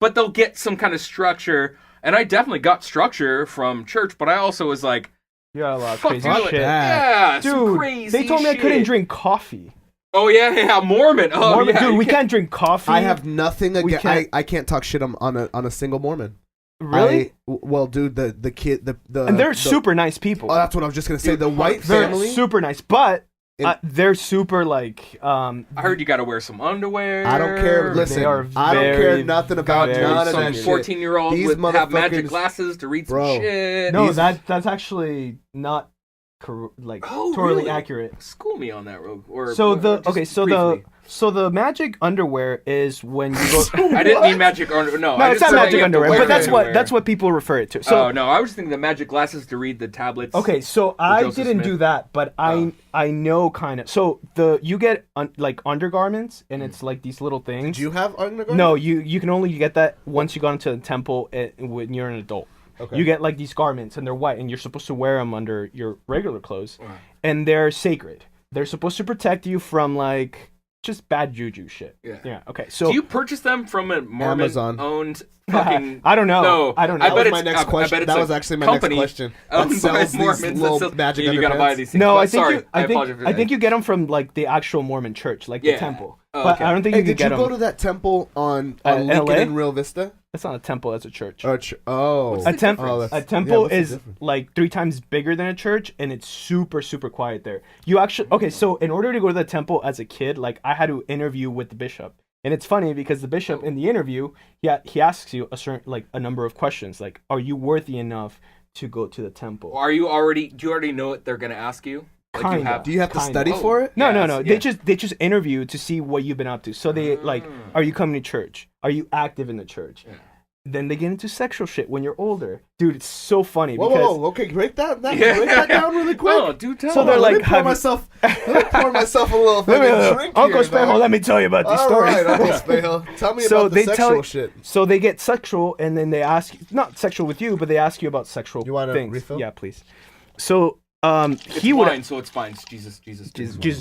but they'll get some kind of structure, and I definitely got structure from church, but I also was like, Yeah, a lot of fuck crazy that. shit. Yeah, some Dude, crazy they told me I couldn't shit. drink coffee. Oh yeah, Mormon. Oh Mormon, yeah, dude, you we can't drink coffee. I have nothing We against. can't- I can't talk shit on a single Mormon. really, Well, dude, the kid, the and they're the- super nice people. Oh, that's what I was just gonna say. Dude, The white They're family. super nice, but In- they're super like. I heard you got to wear some underwear. I don't care. Listen, are I don't care very, nothing about very none of Some that shit. 14-year-old These would have magic motherfuckers- glasses to read some Bro. shit. No, These- that's actually not totally really? accurate. School me on that, Rogue. Or So just briefly. the magic underwear is when you go. I didn't mean magic underwear. No, No, I it's just not said magic you have to underwear, wear but underwear. that's what people refer it to. So Oh no, I was just thinking the magic glasses to read the tablets. okay, so I Joseph didn't Smith. do that, but Oh. I know kind of. So you get like undergarments, and it's like these little things. Do you have undergarments? No, you can only get that once you go into the temple when you're an adult. Okay. You get like these garments, and they're white, and you're supposed to wear them under your regular clothes, Right. and they're sacred. They're supposed to protect you from like just bad juju shit. Yeah. Okay. So Do you purchase them from a Amazon. Mormon-owned fucking? I don't know. No, I don't know. I That bet was my it's next I question. bet it's That a was actually my company next question. owned That by sells these Mormons little that sells- magic you gotta buy underpants. these things. No, But I think sorry, you, I I think apologize for I think that. you get them from like the actual Mormon church, like the Yeah. temple. Oh, But okay. I don't think Hey, you can did you get go them. to that temple on in Lincoln LA? and Real Vista? That's not a temple. That's a church. Oh, What's A, the temp- difference? a temple what's the is difference? like 3 times bigger than a church, and it's super, super quiet there. You actually okay? So in order to go to the temple as a kid, like I had to interview with the bishop, and it's funny because the bishop in the interview, he asks you a certain like a number of questions, like are you worthy enough to go to the temple? Do you already know what they're gonna ask you? Like you Kinda. have. Do you have to Kinda. study Oh. for it? No, Yes, no. yeah. They just interview to see what you've been up to. So they like, are you coming to church? Are you active in the church? Yeah. Then they get into sexual shit when you're older, dude. It's so funny Whoa, because whoa, okay, break that Yeah. break that down really quick. No, dude, tell So me. they're Let like, me pour have you- myself, let me pour myself a little Let me, fucking drink Uncle here, dog. Spejo, let me tell you about these All stories. right, Uncle Spejo, tell me So about the they sexual tell shit. So they get sexual, and then they ask you, not sexual with you, but they ask you about sexual You want a things. refill? Yeah, please. So It's he would wine, so it's fine. It's Jesus. Jesus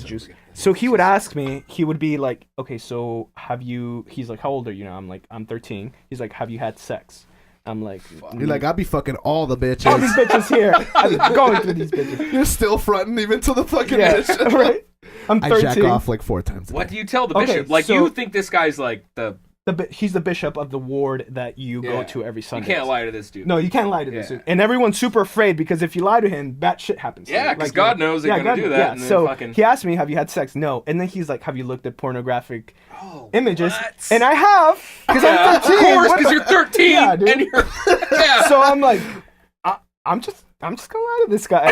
juice. So he would ask me, he would be like, okay, so he's like, how old are you now? I'm like, I'm 13. He's like, have you had sex? I'm like, You're like, I'll be fucking all the all these bitches. bitches here. I'm going through these bitches. You're still fronting even to the fucking Yeah, bitch. right? I'm I 13. jack off like 4 times. a What day. do you tell the Okay, bishop? Like so- you think this guy's like the? He's the bishop of the ward that you go Yeah. to every You Sunday. can't lie to this dude. No, you can't lie to this Yeah. dude. And everyone's super afraid because if you lie to him, bad shit happens. to Yeah, you. 'cause God knows they're gonna do that, Yeah, and then so fucking- he asked me, have you had sex? No. And then he's like, have you looked at pornographic Oh, images? what? And I have, because Yeah, I'm of 13. course, What because the- you're 13 Yeah, dude. and you're. Yeah. So I'm like, I'm just gonna lie to this guy.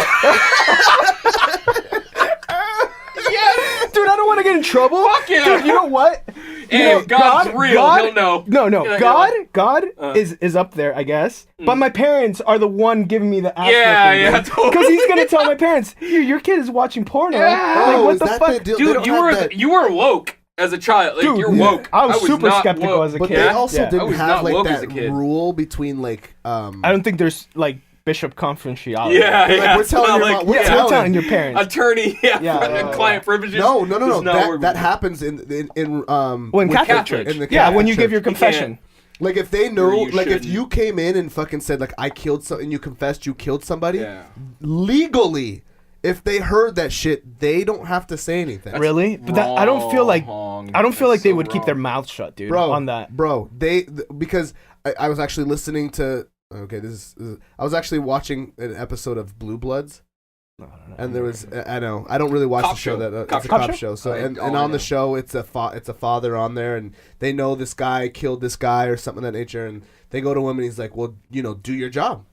yes. Dude, I don't want to get in trouble. Fuck yeah. Dude, you know what? You Hey, know, if God's real, he'll know. No, You're like, God is up there, I guess. But my parents are the one giving me the ass Yeah, whipping, totally. Because he's gonna tell my parents, your kid is watching porno. Yeah. Like, Oh, what is the that fuck? the deal? They Dude, don't you have were that- you were woke as a child. Like Dude, you're yeah. woke. I was super not skeptical woke. as a But kid. they also Yeah. I didn't was have not like woke as a that kid. rule between like I don't think there's like bishop confidentiality. Yeah, yeah. we're it's telling not your like, mom- we're Yeah, telling- I'm telling your parents. attorney, Yeah. client privileges. No. does not work That with- happens in Well, in with Catholic Catholic. church. in the Yeah, Catholic when you give church. your confession. Like if they know, Or you like if shouldn't. you came in and fucking said like I killed and you confessed you killed somebody, Yeah. legally, if they heard that shit, they don't have to say anything. Really? But that, I don't feel like Wrong. I don't feel That's like they so would keep their wrong. mouths shut, dude. Bro, on that. bro, because I was actually listening to. Okay, this is I was actually watching an episode of Blue Bloods. And there was I know I don't really watch Cop the show show. that Cop it's a show? cop show. So Oh, and I on the know. show it's a father on there and they know this guy killed this guy or something of that nature and they go to him and he's like, well, do your job.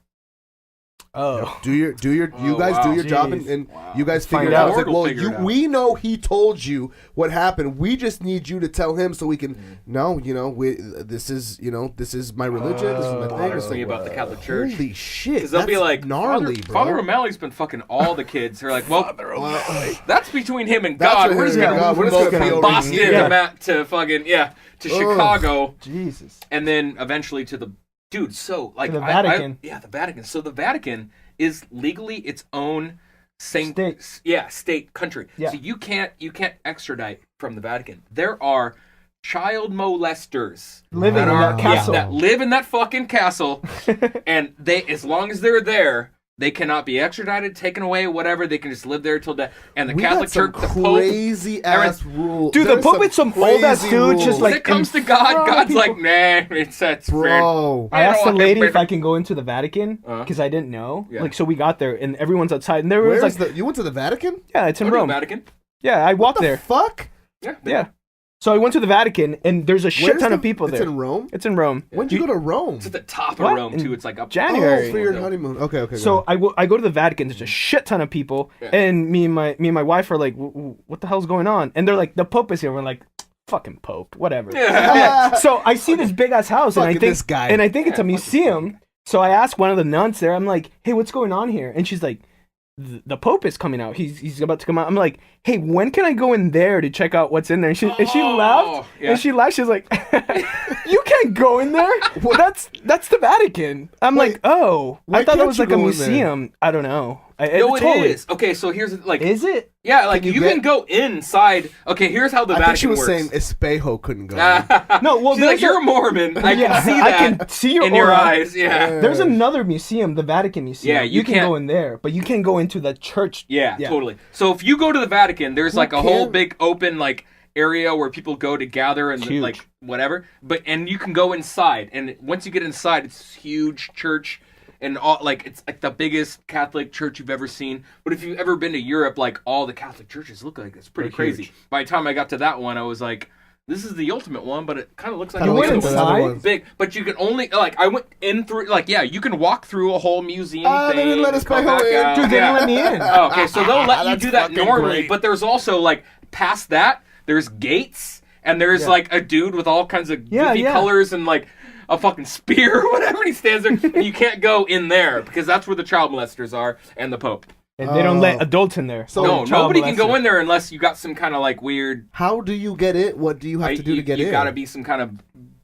Oh. You guys wow. do your job Jeez. and Wow. you guys Find figure it out. out. It's like, Lord will well, figure it out. we know he told you what happened. We just need you to tell him so we can this is my religion. This is my thing. Bothers It's me like, about the Catholic Church. holy shit. Because they'll be that's like, gnarly, Father bro. O'Malley's been fucking all the kids. They're like, well, that's between him and That's God. what We're just him gonna and God, move we're just them gonna from be over Boston here. to fucking to Chicago, Jesus. and then eventually to the dude. So like To the Vatican. the Vatican. So the Vatican is legally its own State. state country. Yeah. So you can't extradite from the Vatican. There are child molesters Living in that castle. that live in that fucking castle, and they, as long as they're there, they cannot be extradited, taken away, whatever. They can just live there till death. And the We Catholic got some Church, the Pope, crazy ass rule. Dude, the There's Pope is some old-ass crazy dude, just rules. when like it comes to in God, front of God's people. like, nah, it's Bro. I asked the don't lady want if I can go into the Vatican Uh-huh. because I didn't know. Yeah. Like, so we got there and everyone's outside, and there was Where's like, you went to the Vatican? yeah, it's in Go to the Rome. Vatican. Yeah, I walked The there. fuck? Yeah. Yeah. So I went to the Vatican, and there's a shit Where's ton the- of people it's there. in Rome? It's in Rome. When'd you go to Rome? It's at the top What? of Rome, In too. It's like up January. Oh, for your Yeah. honeymoon. Okay. So I go to the Vatican. There's a shit ton of people, Yeah. and me and my wife are like, "What the hell's going on?" And they're like, "The Pope is here." We're like, "Fucking Pope, whatever." Yeah. So I see this big ass house, and I Fucking think this guy. it's a museum. So I asked one of the nuns there. I'm like, "Hey, what's going on here?" And she's like, "The Pope is coming out. He's about to come out." I'm like, "Hey, when can I go in there to check out what's in there?" And she laughed. yeah. And she laughed. She's like, "You can't go in there. Well, that's the Vatican." I'm Wait, like, "Oh, why I thought that can't was you like a go in there? museum." I don't know. No, it totally is. Okay, so here's like. Is it? Yeah, like Can you you can go inside. Okay, here's how the I think Vatican she was works. saying Espejo couldn't go. in. No, well, She's like, there's you're a Mormon. I Yeah, can see I that. can see your in your aura. eyes. Yeah. There's another museum, the Vatican Museum. Yeah, you can can't- go in there, but you can't go into the church. Yeah, totally. So if you go to the Vatican, there's like a whole can? big open like area where people go to gather and huge. like whatever. And you can go inside, and once you get inside, it's this huge church, and all like it's like the biggest Catholic church you've ever seen. But if you've ever been to Europe, like all the Catholic churches look like it's pretty They're crazy. huge. By the time I got to that one, I was like, this is the ultimate one, but it kind of looks like Kinda the looks other like the ones. other Inside? ones. Big, but you can only like I went in through like you can walk through a whole museum They thing. didn't let us and come back back in. out. Dude, they Yeah. didn't let me in. Oh, okay, so they'll let you That's do that fucking normally, great. but there's also like past that, there's gates, and there's like a dude with all kinds of Yeah, goofy yeah. colors and like a fucking spear or whatever, and he stands there, and you can't go in there because that's where the child molesters are and the Pope. And they don't let Oh. adults in there. So- No, child nobody can go molester. in there unless you got some kind of like weird. How do you get it? What do you have to do to get you in? gotta be some kind of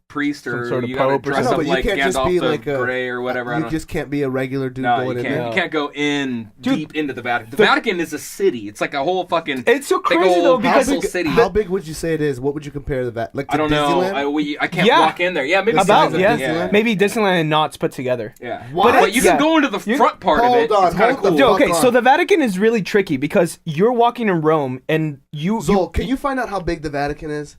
priest or sort of you gotta pope or dress something. up No, but you like can't just Gandalf be the like a- Grey or whatever. I You don't just can't be a regular dude No, going you in can't. there. You can't go in Dude, deep into the Vatican. The Vatican is a city. It's like a whole fucking. It's so big crazy old though because castle city. How big would you say it is? What would you compare the like to I don't know. Disneyland? I can't Yeah. walk in there. Yeah, maybe About, size of yeah. Disneyland? Maybe Disneyland and Knott's put together. Yeah. What? But you can Yeah. go into the You- front part of Hold it. on, It's kind of hold the cool. fuck Dude, okay, on. so the Vatican is really tricky because you're walking in Rome and you Zol, can you find out how big the Vatican is?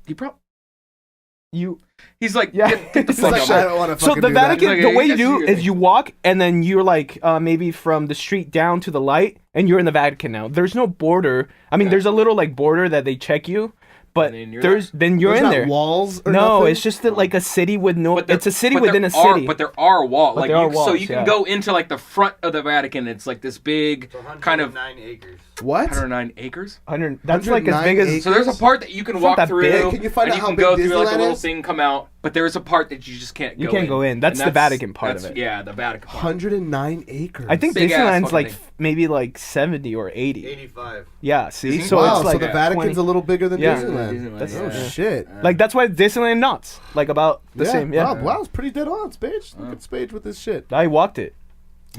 He's like, Yeah. get the It's He's fuck like, out I of here. don't want to So fucking the do that. Vatican, Like, the way you that's do your is thing. you walk and then you're like maybe from the street down to the light and you're in the Vatican now. There's no border. I mean, there's a little like border that they check you, but And then you're you're There's in not there. walls or No, nothing? it's just that, like a city with no. But there- It's a city but within there a city. But there are walls. But Like there are so walls, you can yeah. go into like the front of the Vatican. It's like this big kind of 9 acres. What? 109 acres. 100. That's like as 109 big as. acres? So there's a part that you can It's not walk that through. big. Can you find and out you how can big go through like Disneyland a little is? thing, come out. But there is a part that you just can't go. You can't go in. That's And the Vatican part of that's- it. Yeah, the Vatican part. 109 acres. I think Big ass Disneyland's fucking like thing. maybe like 70 or 80. 85. Yeah, see, Is it? so wow, it's like so the Vatican's 20 a little bigger than Yeah. Disneyland. That's- Oh yeah. shit. Like that's why Disneyland Knott's like about the same. Yeah, Wow, it's pretty dead on, Spage. Look at Spage with this shit. I walked it.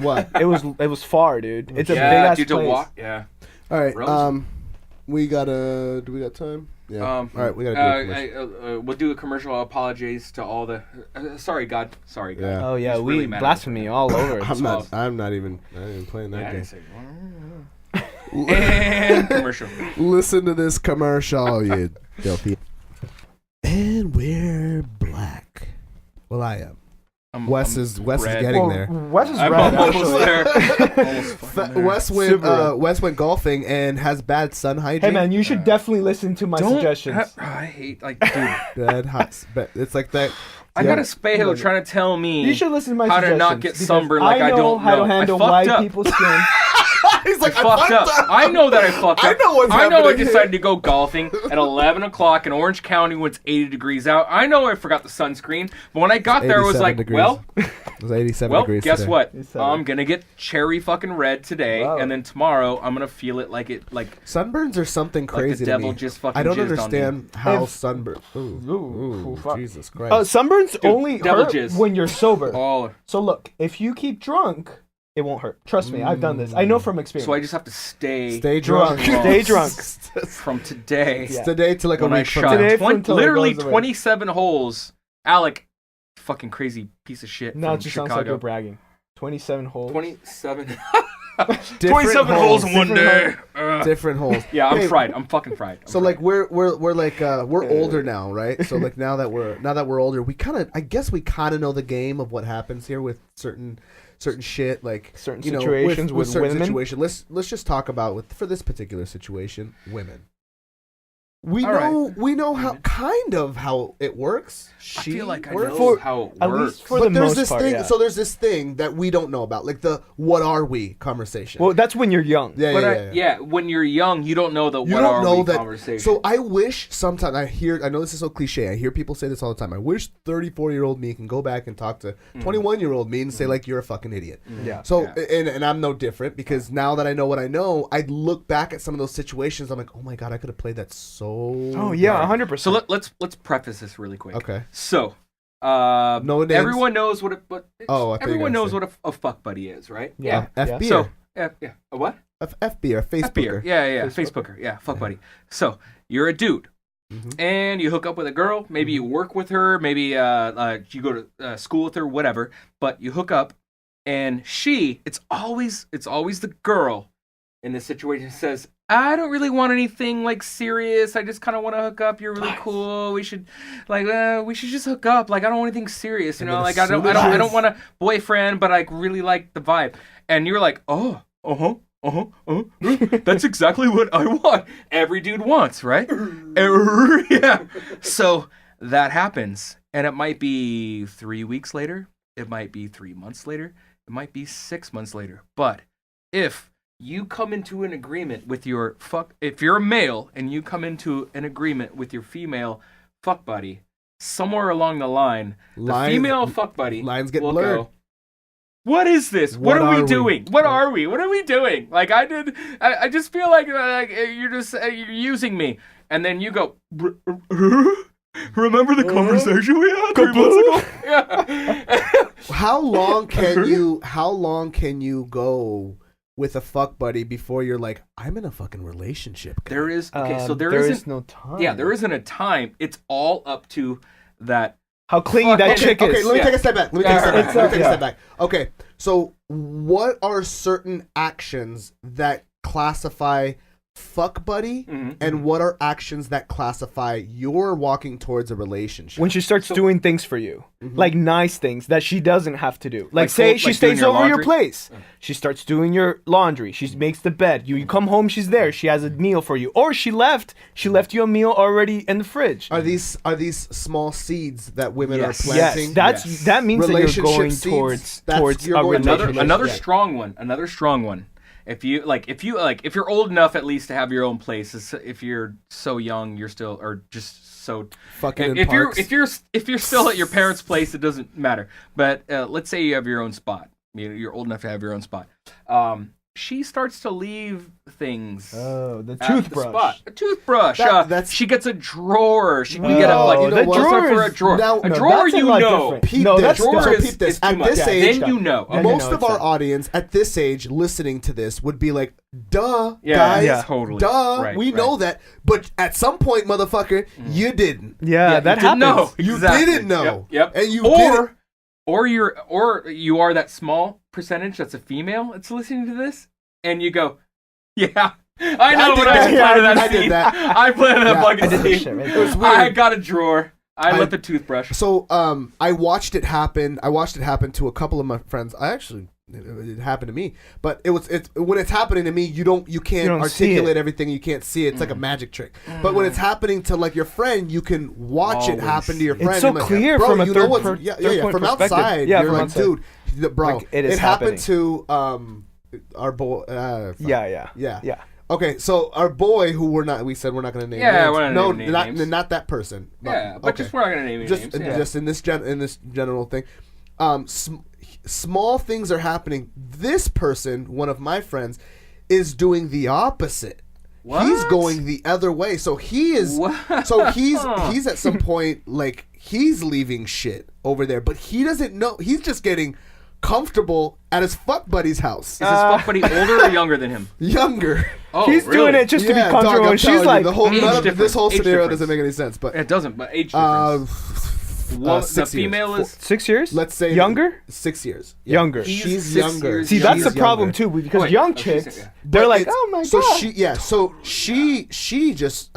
What? It was far, dude. It's a big Yeah, ass dude, to place. walk. Yeah. All right. Rose? We gotta. Do we got time? Yeah. All right, we gotta do a commercial. we'll do a commercial. Apologies to all the. Sorry, God. Sorry, God. Yeah. Oh yeah, He's we really mad at blasphemy all over. it. I'm not even playing that Yeah, I game. say, and commercial. Listen to this commercial, you filthy. And we're black. Well, I am. Wes is red. getting there. Wes is I'm red. almost actually. there. Almost fucking there. Wes went golfing and has bad sun hygiene. Hey man, you should definitely listen to my suggestions. I hate like dude. Bad hot. It's like that. I got a Spejo trying to tell me You should listen to my how to suggestions. not get because sunburned like I know don't how know. to handle I fucked white up. people's skin. He's like, I fucked up. I know that I fucked I up. know what's I know I happening. decided to go golfing at 11 o'clock in Orange County when it's 80 degrees out. I know I forgot the sunscreen, but when I got there, I was 87 like, degrees. well, It was 87 well, degrees guess today. what? 87. I'm gonna get cherry fucking red today, Wow. and then tomorrow I'm gonna feel it like Sunburns are something the crazy devil to me. just fucking I don't jizzed on me. understand how If- sunburn. Ooh, Ooh, fuck. Jesus Christ. Sunburns only devil hurt jizz. when you're sober. Oh, So look, if you keep drunk, it won't hurt. Trust me, I've done this. I know from experience. so I just have to stay Stay drunk. Stay drunk. from today. Yeah. Today to like a When I week from shot now. Today 20 until it literally goes away. 27 holes. Alec, fucking crazy piece of shit Now from it just sounds like Chicago. you're bragging. 27 holes. 27. Different 27 holes in one day. Different Different holes. Yeah, I'm Hey, fried. I'm fucking fried. I'm So fried. like we're like we're older now, right? So like now that we're older, we kind of I guess we kind of know the game of what happens here with certain shit, like Certain you know, situations with certain women. situation. Let's just talk about for this particular situation, women. We All know how kind of how it works. I feel like I works. know how it at works. least for But the there's most this part, thing. yeah. So there's this thing that we don't know about, like the "what are we" conversation. Well, that's when you're young. yeah, But yeah, yeah, when you're young, you don't know the You what don't are know we that. conversation. So I wish sometimes I know this is so cliche. I hear people say this all the time. I wish 34-year-old me can go back and talk to 21-year-old me and say like you're a fucking idiot. Yeah. So Yeah. and I'm no different because now that I know what I know, I look back at some of those situations. I'm like, oh my god, I could have played that so. Oh yeah, well." 100%. So let's preface this really quick. Okay. So, No names. everyone knows what Oh, I thought you were everyone gonna knows say. what a fuck buddy is, right? Yeah. FB. So Yeah. A what? FB or FB'er. Facebooker. Yeah. Facebooker. Yeah. Fuck buddy. So you're a dude. And you hook up with a girl. Maybe you work with her. Maybe you go to school with her. Whatever. But you hook up, and it's always the girl in this situation says, I don't really want anything like serious. I just kind of want to hook up. You're really cool. We should just hook up. Like I don't want anything serious. You know, like I don't want a boyfriend, but I really like the vibe. And you're like, that's exactly what I want. Every dude wants, right? Yeah. So that happens, and it might be 3 weeks later. It might be 3 months later. It might be 6 months later. But if you come into an agreement with if you're a male and you come into an agreement with your female fuck buddy, somewhere along the line, the female fuck buddy lines get will blurred. go, what is this? What are we doing? What are we? What are we doing? Like I just feel like you're using me. And then you go, remember the conversation we had 3 months ago? Yeah. How long can you go with a fuck buddy before you're like, I'm in a fucking relationship? There is there is no time. Yeah, there isn't a time. It's all up to that. How clingy that chick is. Okay, let me take a step back. Let me take a Yeah. step back. Okay, so what are certain actions that classify fuck buddy, and what are actions that classify you're walking towards a relationship? When she starts doing things for you, like nice things that she doesn't have to do. Like say she like stays doing your over your laundry? place. She starts doing your laundry. She makes the bed. You come home, she's there. She has a meal for you. Or she left you a meal already in the fridge. Are these small seeds that women are Yes. planting? Yes, that means that you're Relationship going seeds, towards you're a going relationship. Another Yeah. strong one. If you're old enough at least to have your own place. If you're so young, you're still or just so Fucking in if parks. if you're still at your parents' place, it doesn't matter. But let's say you have your own spot. You're old enough to have your own spot. She starts to leave things. Oh, the at toothbrush. The spot. A toothbrush. That's- she gets a drawer. She can No, get a you know the what? drawer for Drawer a is- drawer. No, a no, drawer, that's a you lot know. different. Peep No, this. that's drawer So is, peep this. is too At much. this age, then you know. Yeah, most know of our it's audience at this age listening to this would be like, duh, Yeah, guys, yeah. Totally. duh, Right, we right. know that. But at some point, motherfucker, you didn't. Yeah, that you didn't happens. know. You Exactly. didn't know. Yep. And you didn't. Or you are that small percentage that's a female that's listening to this, and you go, yeah, I know I did what I that. planted that I did seed. that. I planted that Yeah, fucking I did this seed. shit right It was there. weird. I got a drawer. I let the toothbrush. So I watched it happen. I watched it happen to a couple of my friends. It happened to me. But it's when it's happening to me, you can't don't see articulate it. everything. You can't see it. It's like a magic trick. But when it's happening to like your friend, you can watch it Always. happen to your It's friend. so You're like, clear bro, from a you know third what's- per- yeah, third point from perspective. outside. Yeah, you're from like, outside. dude, bro, Like, it is happened happening. to our boy. Yeah. Okay, so our boy, who we said we're not going to name. Yeah, names. we're not no, gonna name not names. not that person. Yeah, but okay. just we're not gonna name any just names. Yeah. just in this general thing. Small things are happening. This person, one of my friends, is doing the opposite. What? He's going the other way. So he is. What? So he's at some point like he's leaving shit over there, but he doesn't know. He's just getting comfortable at his fuck buddy's house. Is his fuck buddy older or younger than him? Younger. Oh, He's really? doing it just to be Yeah, comfortable, dog, I'm and she's telling you, like, the whole, Age none of, difference, this whole age scenario difference. doesn't make any sense. But It doesn't, but age uh, difference. The 6 female years. is 6 years? Let's say younger. 6 years. Younger. He's She's 6 younger. years See, that's She's the problem younger. too, because wait. young Oh, she chicks, said, yeah. they're But like, it's- oh my so god. she just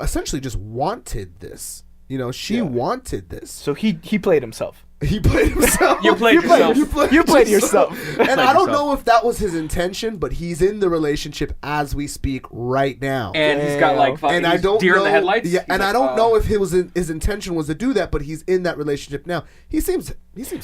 essentially just wanted this. You know, she wanted this. So he played himself. He played himself. You played yourself. You played yourself. And I don't yourself. know if that was his intention, but he's in the relationship as we speak right now. And he's got like fucking And I don't deer know. in the headlights. Yeah, He's and like, I don't know if his intention was to do that, but he's in that relationship now. He seems happy.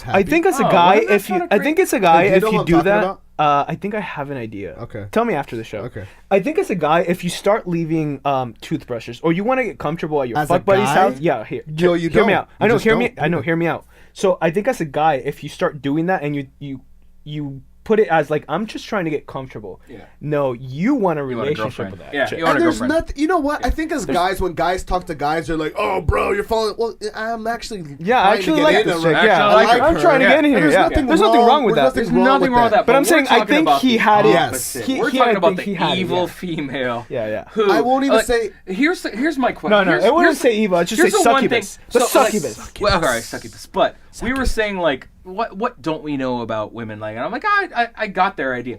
I think as a Oh, guy, well, that's if you, not a I great- think it's a guy Hey, do you if know what you I'm do talking that. I think I have an idea. Okay. Tell me after the show. Okay. I think as a guy, if you start leaving toothbrushes, or you want to get comfortable at your As a fuck buddy's guy? house, yeah, No, you hear me don't. out. I You know, just hear me. don't. I know, hear me out. So I think as a guy, if you start doing that and you put it as like I'm just trying to get comfortable. Yeah. No, you want a You want a relationship girlfriend. with that. Yeah, chick. you want And a there's girlfriend. nothing. You know what? I think as guys, when guys talk to guys, they're like, "Oh, bro, you're falling." Well, I'm actually. Yeah, I trying actually to like get this in chick. right- Yeah, I like I'm her. trying to Yeah. get in And here. there's Yeah, nothing there's nothing wrong with that. There's There's nothing wrong with that. But I'm we're saying I talking think about he the had it. opposite. He- We're he- talking I about think he the had it, evil yeah. female. Yeah. Who, I won't even say- Here's my question. No, Here's- it wouldn't here's- say evil. I'd just here's say the one thing. succubus. The So, like, succubus. well, all right, succubus. But we were saying like, what don't we know about women? Like, and I'm like, I got their idea.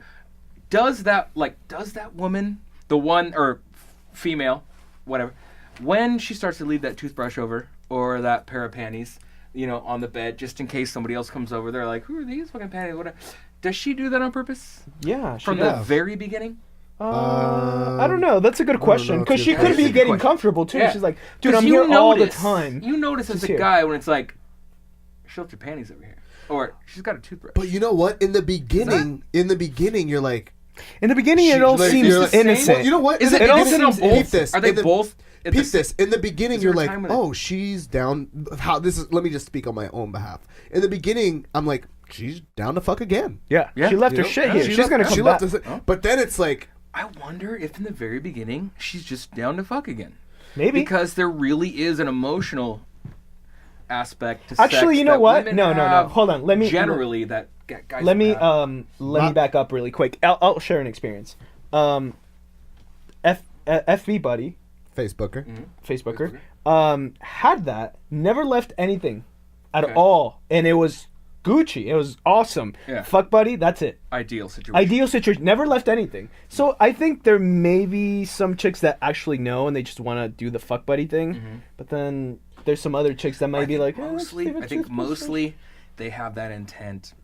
Does that woman, the one or female, whatever, when she starts to leave that toothbrush over or that pair of panties, on the bed, just in case somebody else comes over, they're like, who are these fucking panties? Whatever. Does she do that on purpose Yeah, from the very beginning? I don't know. That's a good question know. because It's a she good could be question. getting comfortable too. Yeah. She's like, dude, 'Cause I'm you here all the notice- time. You notice as She's a here. guy when it's like, she left her panties over here, or she's got a toothbrush. But you know what? In the beginning, you're like, In the beginning, it all like, seems you're like- innocent. Well, you know what? Is In it the innocent beginning- on both? Peep this. Are they In the- both? at the Peep this. In the beginning, Is you're there a like, time when it- oh, she's down. Let me just speak on my own behalf. In the beginning, I'm like, she's down to fuck again. Yeah, Yeah. she left You her know? shit here. She She's left- gonna come she back. left us- But then it's like, I wonder if in the very beginning she's just down to fuck again. Maybe. Because there really is an emotional aspect to Actually, sex you know that what? women No. have Hold on. Let me generally that guys let me don't have. let me back up really quick. I'll share an experience. FB buddy, Facebooker. Facebooker, had that. Never left anything at Okay. all, and it was Gucci. It was awesome. Yeah. Fuck buddy, that's it. Ideal situation. Ideal situation. Never left anything. So I think there may be some chicks that actually know and they just want to do the fuck buddy thing. But then there's some other chicks that might be like, mostly. I think mostly they have that intent,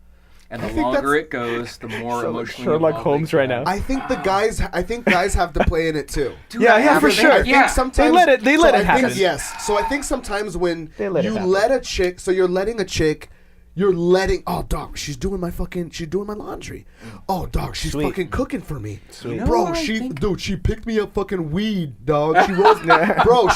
and the I think longer that's- it goes, the more So, like emotionally Sherlock involved they Holmes right get. now. I think guys have to play in it too. Dude, Yeah, I yeah, have for to sure. I think- think yeah. sometimes let it I think- happen. Yes. So I think sometimes when They let it you happen. let a chick, so you're letting a chick, oh dog, she's doing my laundry. Oh dog, she's Sweet. fucking cooking for me. You know Bro, what I think? she picked me up fucking weed, dog.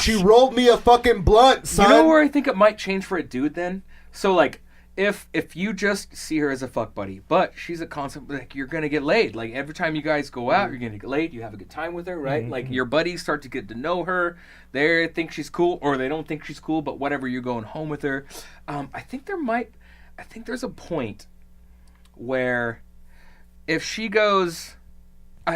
She rolled me a fucking blunt, son. You know where I think it might change for a dude then? So like if you just see her as a fuck buddy, but she's a constant, like you're gonna get laid. Like every time you guys go out, you're gonna get laid. You have a good time with her, right? Like your buddies start to get to know her. They think she's cool, or they don't think she's cool, but whatever. You're going home with her. I think there's a point where if she goes,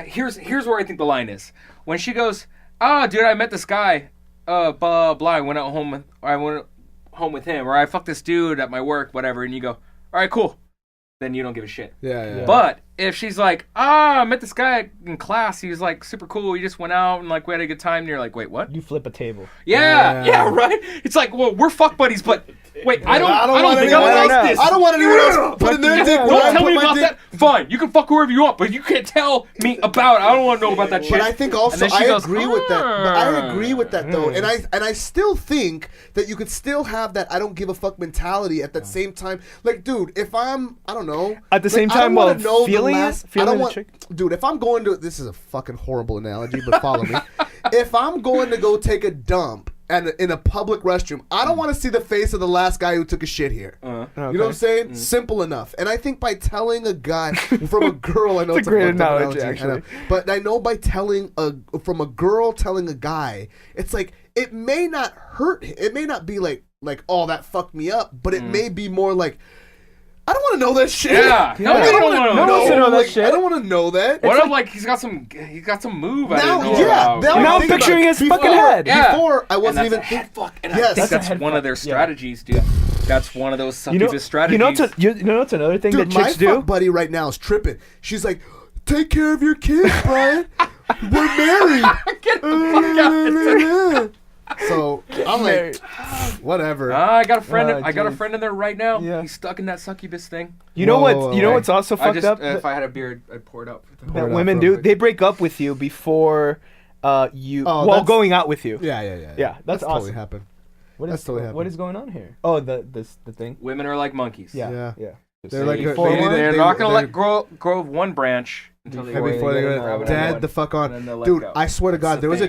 here's where I think the line is. When she goes, dude, I met this guy, blah blah. I went home with him, or I fucked this dude at my work, whatever, and you go, all right, cool. Then you don't give a shit. Yeah. But if she's like, I met this guy in class, he was like super cool, we just went out and like we had a good time, and you're like, wait, what? You flip a table. Yeah, right? It's like, well, we're fuck buddies, but wait, I don't want think I anyone like else- this. I don't want anyone else putting their dick where I Don't tell put me my about dick. that. Fine, you can fuck whoever you want, but you can't tell me about it. I don't want to know about that shit. But I think also And then she I goes, agree with that. But I agree with that though, Mm. and I still think that you could still have that I don't give a fuck mentality at that same time. Like, dude, if I don't know. At the like, same I don't time wanna while know the feeling it? last- I Feeling don't the want, chick? dude. If I'm going to, this is a fucking horrible analogy, but follow me. If I'm going to go take a dump and in a public restroom, I don't want to see the face of the last guy who took a shit here. You know what I'm saying? Simple enough. And I think by telling a guy from a girl, I know It's it's a great fucked up analogy, I know. actually. But I know by telling from a girl telling a guy, it's like it may not hurt. It may not be like oh that fucked me up, but it may be more like I don't want to know that shit. Yeah. No, Nobody I don't don't wanna want to know. know. No one wants to know that like, shit. I don't want to know that. What if like he's got some move I Now, didn't know yeah, about? now Now I'm think about picturing it. his Before- fucking head. Yeah. Before I wasn't and even that's a head fuck. And Yes. I think That's a that's head one fuck. of their Yeah. strategies, dude. That's one of those You know, succubus strategies. you know what's another thing Dude, that my chicks do? fuck buddy right now is tripping. She's like, "Take care of your kids, Brian. We're married." Get the fuck out. So I'm like, whatever. I got a friend. Oh, I got a geez. friend in there right now. Yeah. He's stuck in that succubus thing. You know Whoa, what? whoa, You know whoa. what's also I fucked just, up? if I had a beard, I'd pour it out. that Hold on women for a do. bit. They break up with you before you Oh, while that's- going out with you. Yeah. Yeah, that's totally awesome. happened. What That's is totally what happened. is going on here? Oh, the thing. Women are like monkeys. Yeah. Yeah. Just They're say like it. a- For they need one- to- They're they- not gonna they're- let grow of one branch until they Before And before they they get go, another dad one. the fuck And then on, they'll let dude. go. I swear to That's God, the there was thing.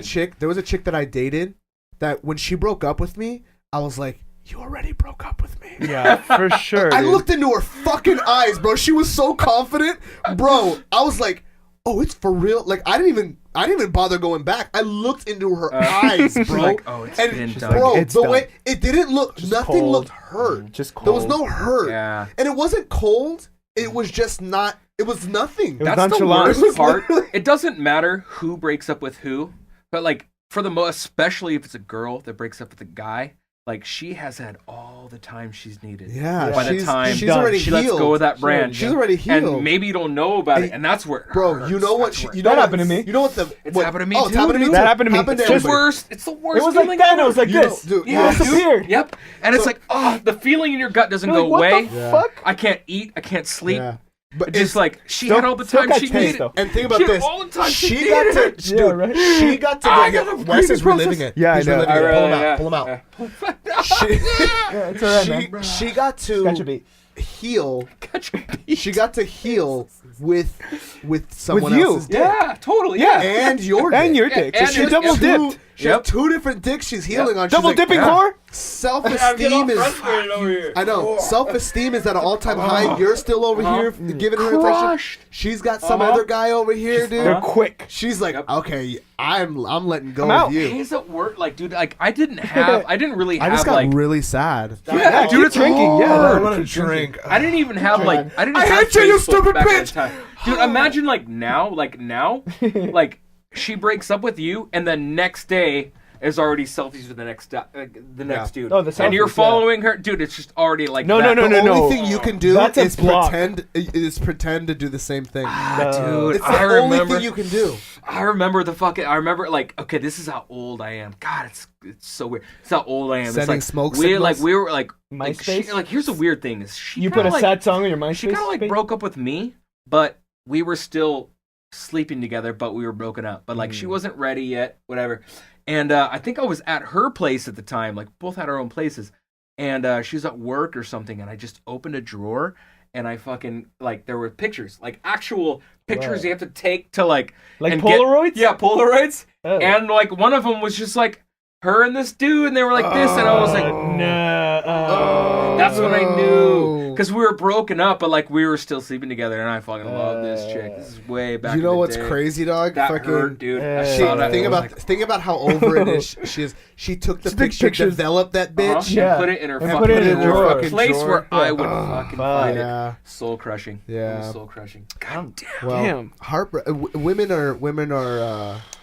a chick that I dated that when she broke up with me, I was like, you already broke up with me. Yeah, for sure. I dude. looked into her fucking eyes, bro. She was so confident, bro. I was like, oh, it's for real. Like I didn't even bother going back. I looked into her eyes, bro. like, oh, it's been done. Bro, It's the done. way it didn't look, nothing cold. looked hurt. Just cold. There was no hurt. Yeah. And it wasn't cold. It was just not. It was nothing. was That's the nonchalant. worst part. It doesn't matter who breaks up with who, but like for the most, especially if it's a girl that breaks up with a guy, like she has had all the time she's needed. Yeah, By the time she's already she healed. lets go of that brand, She's already healed. and maybe you don't know about it, and that's where it Bro, hurts. you know what? That's where You it know That what- happened to me. You know what the? It's what, happened to me Oh, it's too, happened to me dude. too. That happened to me. Happened It's to It's just everybody. worst. It's the worst. It was like feeling that. And ever. it was like You know, this. dude, Yeah, you- disappeared. Yep. And it's like, oh, the feeling in your gut doesn't You're go like, what away. the fuck? I can't eat. I can't sleep. Yeah. But It's just like she still- had all the still time got she taste, needed. though. And think about She had this. all the time she She got needed. to, Yeah, dude. right? She got to I get. got a Wes grieving is reliving process. it. Yeah, He's I know. reliving it. Yeah, Pull him out. yeah. Pull him out. She, Yeah, it's alright, man. she got to Got your beat. heal. Got your beat. She got to heal with someone you. else's dick. Yeah, totally. Yeah. And your dick. And your dick. and So she your- double yeah. dipped. She has Yep. two different dicks she's healing on. She's Double like, dipping yeah. whore? Self-esteem is. I know. Self-esteem is at an all-time high. You're still over here giving her attention. Crushed. She's got some other guy over here, dude. They're quick. She's like, Yep. okay, I'm letting go I'm of out. you. He's at work, like, dude, like, I didn't really I have, just got like, really sad. yeah, Keep drinking. Yeah, I no, want to keep drinking. drink. I didn't even have, like, I didn't I have hate you, you Facebook stupid back at bitch! the time. Dude, imagine, like, now, like, she breaks up with you, and the next day is already selfies with the next dude. Oh, the and you're selfies, yeah. following her, dude. It's just already like No, that. no, The no. only thing you can do That's a is block. pretend to do the same thing. Dude, It's I the only remember. thing you can do. I remember like, okay, this is how old I am. God, it's so weird. It's how old I am. It's Sending like smoke we like signals? we were like MySpace? she, like here's the weird thing is she You kinda, put a like, sad song on your MySpace she kind of like page? broke up with me, but we were still sleeping together, but we were broken up. But like she wasn't ready yet, whatever. And I think I was at her place at the time, like both had our own places. And she was at work or something, and I just opened a drawer and I fucking like there were pictures, like actual pictures Right. you have to take to like Like and Polaroids? yeah, Polaroids. Oh. And like one of them was just like her and this dude, and they were like this, and I was like, No. that's when I knew, because we were broken up, but like we were still sleeping together, and I fucking love this chick. This is way back. You know in the what's day. crazy, dog? That Fucking hurt, dude. I She, saw that. think I was about like, think about how over it is. She is. She took the She took picture, pictures. developed that bitch. and Yeah. put it in her And fucking put it in a drawer. drawer. A place Drawer. where I would Oh, fucking fuck. find Yeah. it. Soul crushing. Yeah. It was soul crushing. God damn. Well, Damn. women are.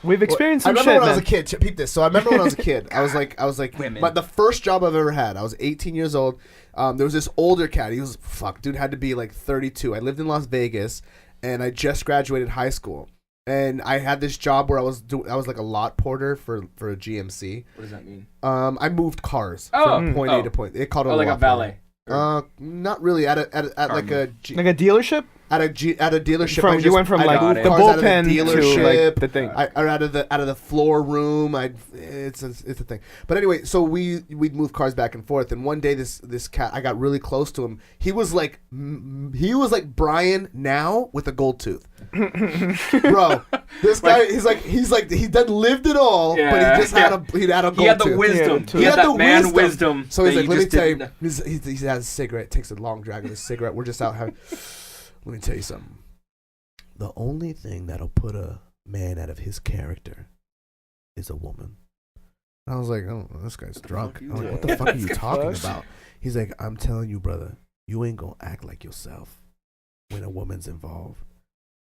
We've experienced I some remember shit, when I was man. a kid. Peep this. So I remember when I was a kid. I was like, Women. the first job I've ever had. I was 18 years old. There was this older cat. He was dude had to be like 32. I lived in Las Vegas, and I just graduated high school. And I had this job where I was like a lot porter for a GMC. What does that mean? I moved cars Oh. from point Oh. A to point. They called it Oh, like a lot valet. porter. Not really. At like a Like a dealership? at a dealership. From- I you just- went from, I like, moved the cars out of the bullpen to, dealership, like, the thing. or out of the floor room. It's a thing. But anyway, so we'd move cars back and forth. And one day, this cat, I got really close to him. He was like Brian now with a gold tooth, bro. This guy, he's like he done lived it all, but Yeah. he just had a gold He had the tooth. wisdom. Yeah, He had that the man wisdom. So he's that like, you let me just tell you, didn't- he has a cigarette, takes a long drag of his cigarette. We're just out having. Let me tell you something. The only thing that'll put a man out of his character is a woman. I was like, oh, this guy's drunk. fuck you I'm like, doing? what the fuck are you Fuck. talking about? He's like, I'm telling you, brother, you ain't gonna act like yourself when a woman's involved.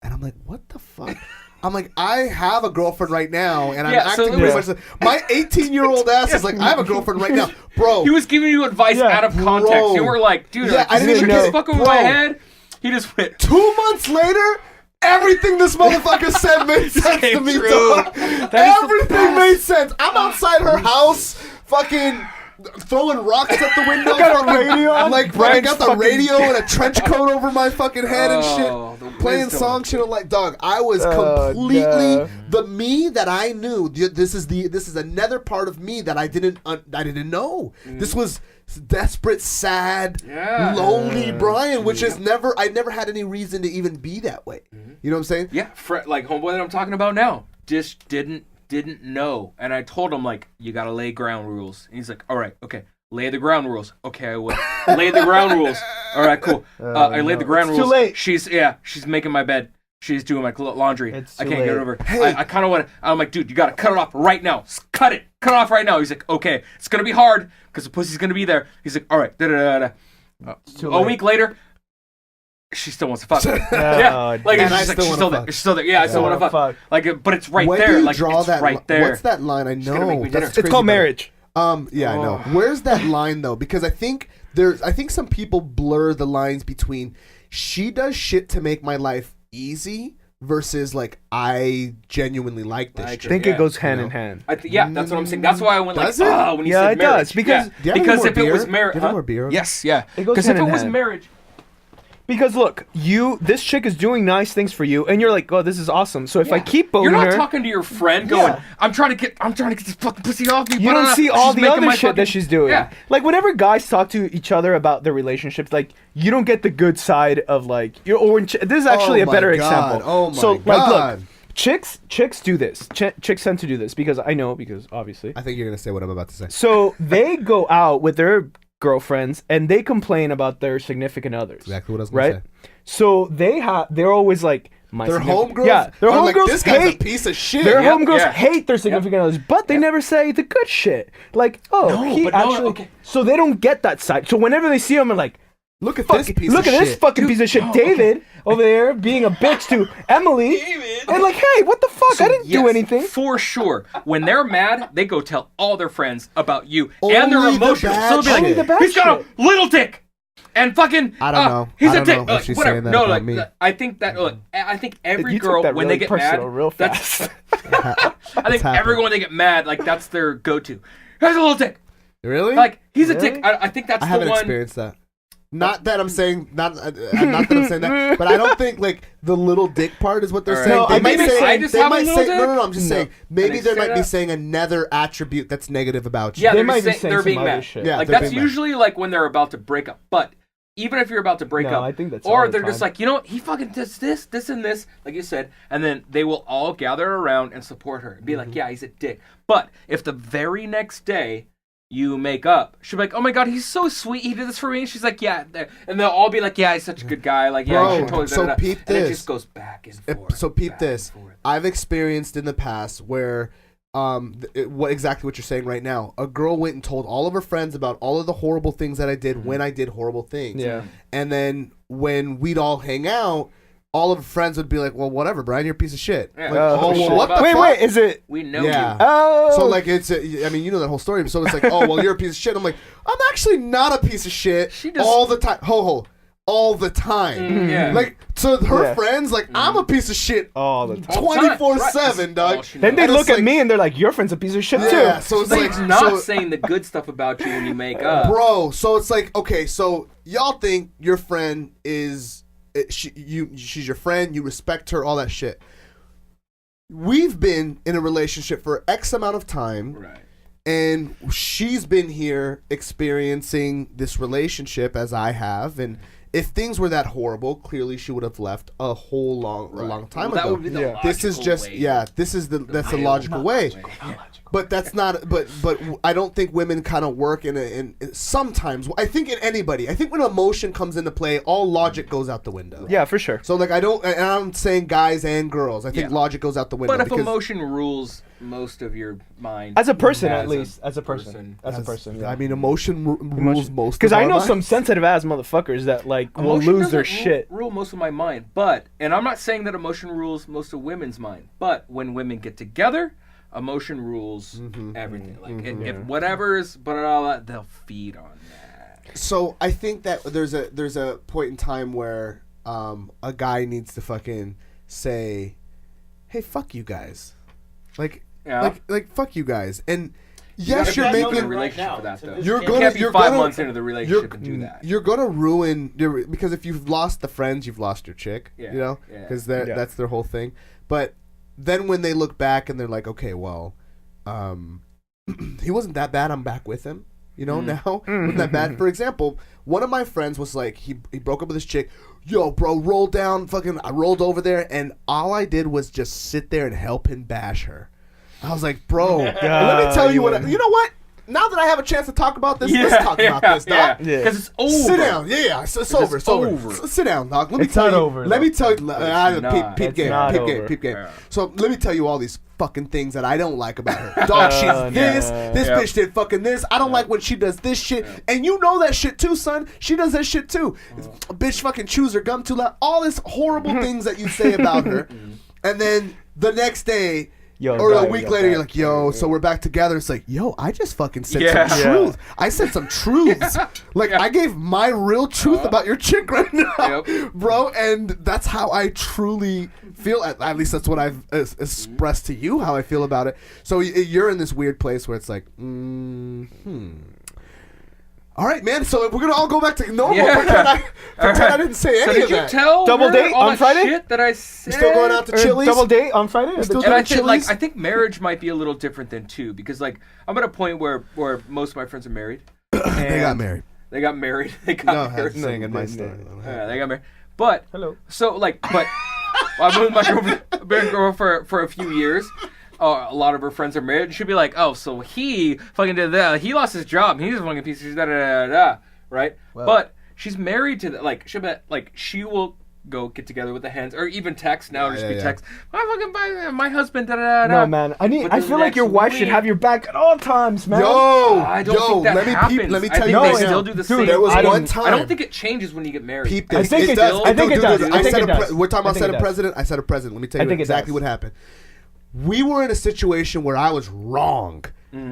And I'm like, what the fuck? I'm like, I have a girlfriend right now, and I'm Yeah, so acting it pretty was- much like my 18-year-old ass is like, I have a girlfriend right now, bro. He was giving you advice Yeah, out of context. bro. You were like, dude, Yeah, like, I didn't this even chick is know. fucking with Bro. my head. He just went. 2 months later, everything this motherfucker said made sense to came me, true. dog. the Everything best. made sense. I'm outside her house, fucking throwing rocks at the window. Got a fucking- radio on? Like, I Brand's got the fucking- radio and a trench coat over my fucking head and Oh, shit. the Playing wisdom. songs, shit. I'm like, dog, I was Oh, completely no. the me that I knew. This is another part of me that I didn't know. This was desperate, sad, Yeah. lonely Brian, which is I never had any reason to even be that way. You know what I'm saying? Yeah, like homeboy that I'm talking about now, just didn't know. And I told him, like, you gotta lay ground rules. And he's like, all right, okay, Lay the ground rules. Okay, I will. Lay the ground rules. All right, cool. I laid the ground It's rules. too late. She's making my bed. She's doing my laundry. It's I too can't get late. over. Hey. I kind of want to. I'm like, dude, you gotta cut it off right now. Cut it off right now. He's like, okay, it's gonna be hard because the pussy's gonna be there. He's like, all right. too A late. week later, she still wants to fuck. Oh, Yeah, like And I she's like, still she's wanna still there. fuck. She's still there. Yeah, I still want to wanna fuck. fuck. Like, but it's right When there. do you Like, draw it's that right there. What's that line? I know. gonna make me dinner. That's It's crazy, called but- marriage. Yeah, I know. Where's that line though? Because I think some people blur the lines between she does shit to make my life easy versus like I genuinely like this I I shit. think Yeah. it goes hand You in know? hand. Yeah, that's what I'm saying. That's why I went like, Does it? when you Yeah, said it marriage. does, because- Do you have any because more if it was beer? marriage, Do you have more beer? yes, yeah. It goes Because if hand it in was hand. marriage, Because look, this chick is doing nice things for you, and you're like, oh, this is awesome. So if I keep boning you're not her, talking to your friend going, Yeah. I'm trying to get this fucking pussy off me. you don't see all She's the making other my shit that fucking- she's doing. Yeah. Like whenever guys talk to each other about their relationships, like you don't get the good side of like this is actually Oh a better my God. example. Oh my so like God. look, chicks do this. Chicks tend to do this because I know because obviously. I think you're gonna say what I'm about to say. So they go out with their girlfriends and they complain about their significant others. Exactly what I was gonna right? say. So they're always like my Their significant- homegirls, Yeah, their are like, homegirls this guy's hate a piece of shit. their Yep, homegirls yeah. hate their significant others, but they never say the good shit. Like, oh, No, he but no, actually. okay. So they don't get that side. So whenever they see him, they're like, Look at Fuck, this piece look of at shit. this fucking piece of shit, David over there being a bitch to Emily, and like, hey, what the fuck? I didn't do Yes, anything. For sure. When they're mad, they go tell all their friends about you. and they're Only the emotional. bad So they'll be shit. like, Only the bad he's got shit. a little dick. And fucking, I don't know. He's I a don't dick. know if Like, she's whatever. saying that No, about like, me. I think that. Look, I think every You took girl that when really they get personal mad, real that's. fast. I think happened. everyone when they get mad, like that's their go-to. Here's a little dick. Really? Like he's a Really? dick. I think that's I the haven't one. experienced that. Not that I'm saying not that I'm saying that, but I don't think like the little dick part is what they're All saying. right. They I might maybe say I just they have a might little say dick? no. I'm just saying maybe And they they might say be that? saying another attribute that's negative about you. Yeah, They they're, might be just saying they're some being other mad. shit. Yeah, like they're that's being mad. usually like when they're about to break up. But even if you're about to break No, up, I think that's all or the they're just time. like, you know what, he fucking does this, and this, like you said, and then they will all gather around and support her and be Mm-hmm. like, yeah, he's a dick. But if the very next day you make up, she'll be like, oh my god, he's so sweet, he did this for me. And she's like, yeah, and they'll all be like, yeah, he's such a good guy, like, yeah, Bro, you should totally. so da, da, da. peep And it this. just goes back and forth. So peep back this. and forth. I've experienced in the past where exactly what you're saying right now. A girl went and told all of her friends about all of the horrible things that I did when I did horrible things. Yeah. And then when we'd all hang out, all of her friends would be like, "Well, whatever, Brian, you're a piece of shit." Yeah. Like, Oh, oh, shit. well, what the Wait, fuck? wait, is it? We know Yeah. you. Oh. So like I mean, you know that whole story. So it's like, oh well, you're a piece of shit. I'm like, I'm actually not a piece of shit. She just- all the time. All the time. Yeah. Like to her Yeah. friends, like I'm a piece of shit. all the time. All the time. 24/7, Right. dog. All she Then they And look it's at like- me and they're like, "Your friend's a piece of shit Yeah. too." So it's So like he's not so, saying the good stuff about you when you make up. bro. So it's like, okay, so y'all think your friend is she's your friend, you respect her, all that shit. We've been in a relationship for X amount of time, Right. and she's been here experiencing this relationship as I have, and if things were that horrible, clearly she would have left a long time Well, that ago. would be the Yeah. This is logical just way. that's the logical way. But that's not. But I don't think women kind of work in sometimes. I think in anybody. I think when emotion comes into play, all logic goes out the window. Yeah, for sure. So like and I'm saying guys and girls. I think Yeah. logic goes out the window. But if because emotion rules most of your mind, As a person, as at least, as a person, person. as a person. Yeah. I mean, emotion rules most. Because of I our know some minds. sensitive ass motherfuckers that like will Emotion lose their doesn't shit. Rule most of my mind, and I'm not saying that emotion rules most of women's mind. But when women get together, emotion rules everything. Like if whatever's, but all that, they'll feed on that. So I think that there's a point in time where a guy needs to fucking say, "Hey, fuck you guys," like Yeah. like fuck you guys, and gotta yes, you're be in a making. relationship for that though. You're You gonna- can't be you're 5 gonna- months into the relationship and do that. You're gonna ruin because if you've lost the friends, you've lost your chick. Yeah, You know, yeah. because Yeah. that's their whole thing. But then when they look back and they're like, okay, well, he wasn't that bad. I'm back with him. You know, now wasn't that bad. For example, one of my friends was like, he broke up with his chick. Yo, bro, roll down. Fucking, I rolled over there, and all I did was just sit there and help him bash her. I was like, bro, let me tell you what. You know what? now that I have a chance to talk about this, let's talk about this, dog. Yeah. Because it's over. Sit down. Yeah, it's over. It's over. Sit down, dog. Let me It's tell not you. over, Let me though. tell you. not. Peep It's game. not Peep game. over. Peep game. Yeah. So let me tell you all these fucking things that I don't like about her. Dog, she's this. This Yep. bitch did fucking this. I don't like when she does this shit. And you know that shit too, son. She does that shit too. Bitch fucking chews her gum too loud. All this horrible things that you say about her. And then the next day, Yo, or dog, a week yo, later, dog. you're like, yo, so we're back together. It's like, yo, I just fucking said Yeah. some truth. I said some truths. Like, I gave my real truth about your chick right now, Yep. bro. And that's how I truly feel. At least that's what I've expressed to you, how I feel about it. So you're in this weird place where it's like, all right, man. So we're gonna all go back to normal. Yeah. Pretend I didn't say So any did of you that. tell Double her date all on that Friday? shit that I said? You still going out to Chili's? Double date on Friday? Still And I doing think, like, Chili's? I think marriage might be a little different than two, because, like, I'm at a point where most of my friends are married. They got And married. They got married. They got No, married. I'm saying in my story. Yeah, they got married. But Hello. So like, but I've been with my girlfriend, been a girl for a few years. A lot of her friends are married. And she'd be like, "Oh, so he fucking did that. He lost his job. He's a fucking piece of shit." Da, da, da, da, right? But she's married to the, like, she'll be like, she will go get together with the hens, or even text now, just be text. My husband. Da, da, da, da. No, man. But I the feel like your next wife should week- have your back at all times, man. I don't think that let me happens. let me I tell think you they this still now. do the Dude, same. There was I one don't- time. I don't think it changes when you get married. Peep this. I think it does. does. I think it does. I think it does. We're talking I about think set it a does. president. I said a president. Let me tell I you think it exactly does. what happened. We were in a situation where I was wrong,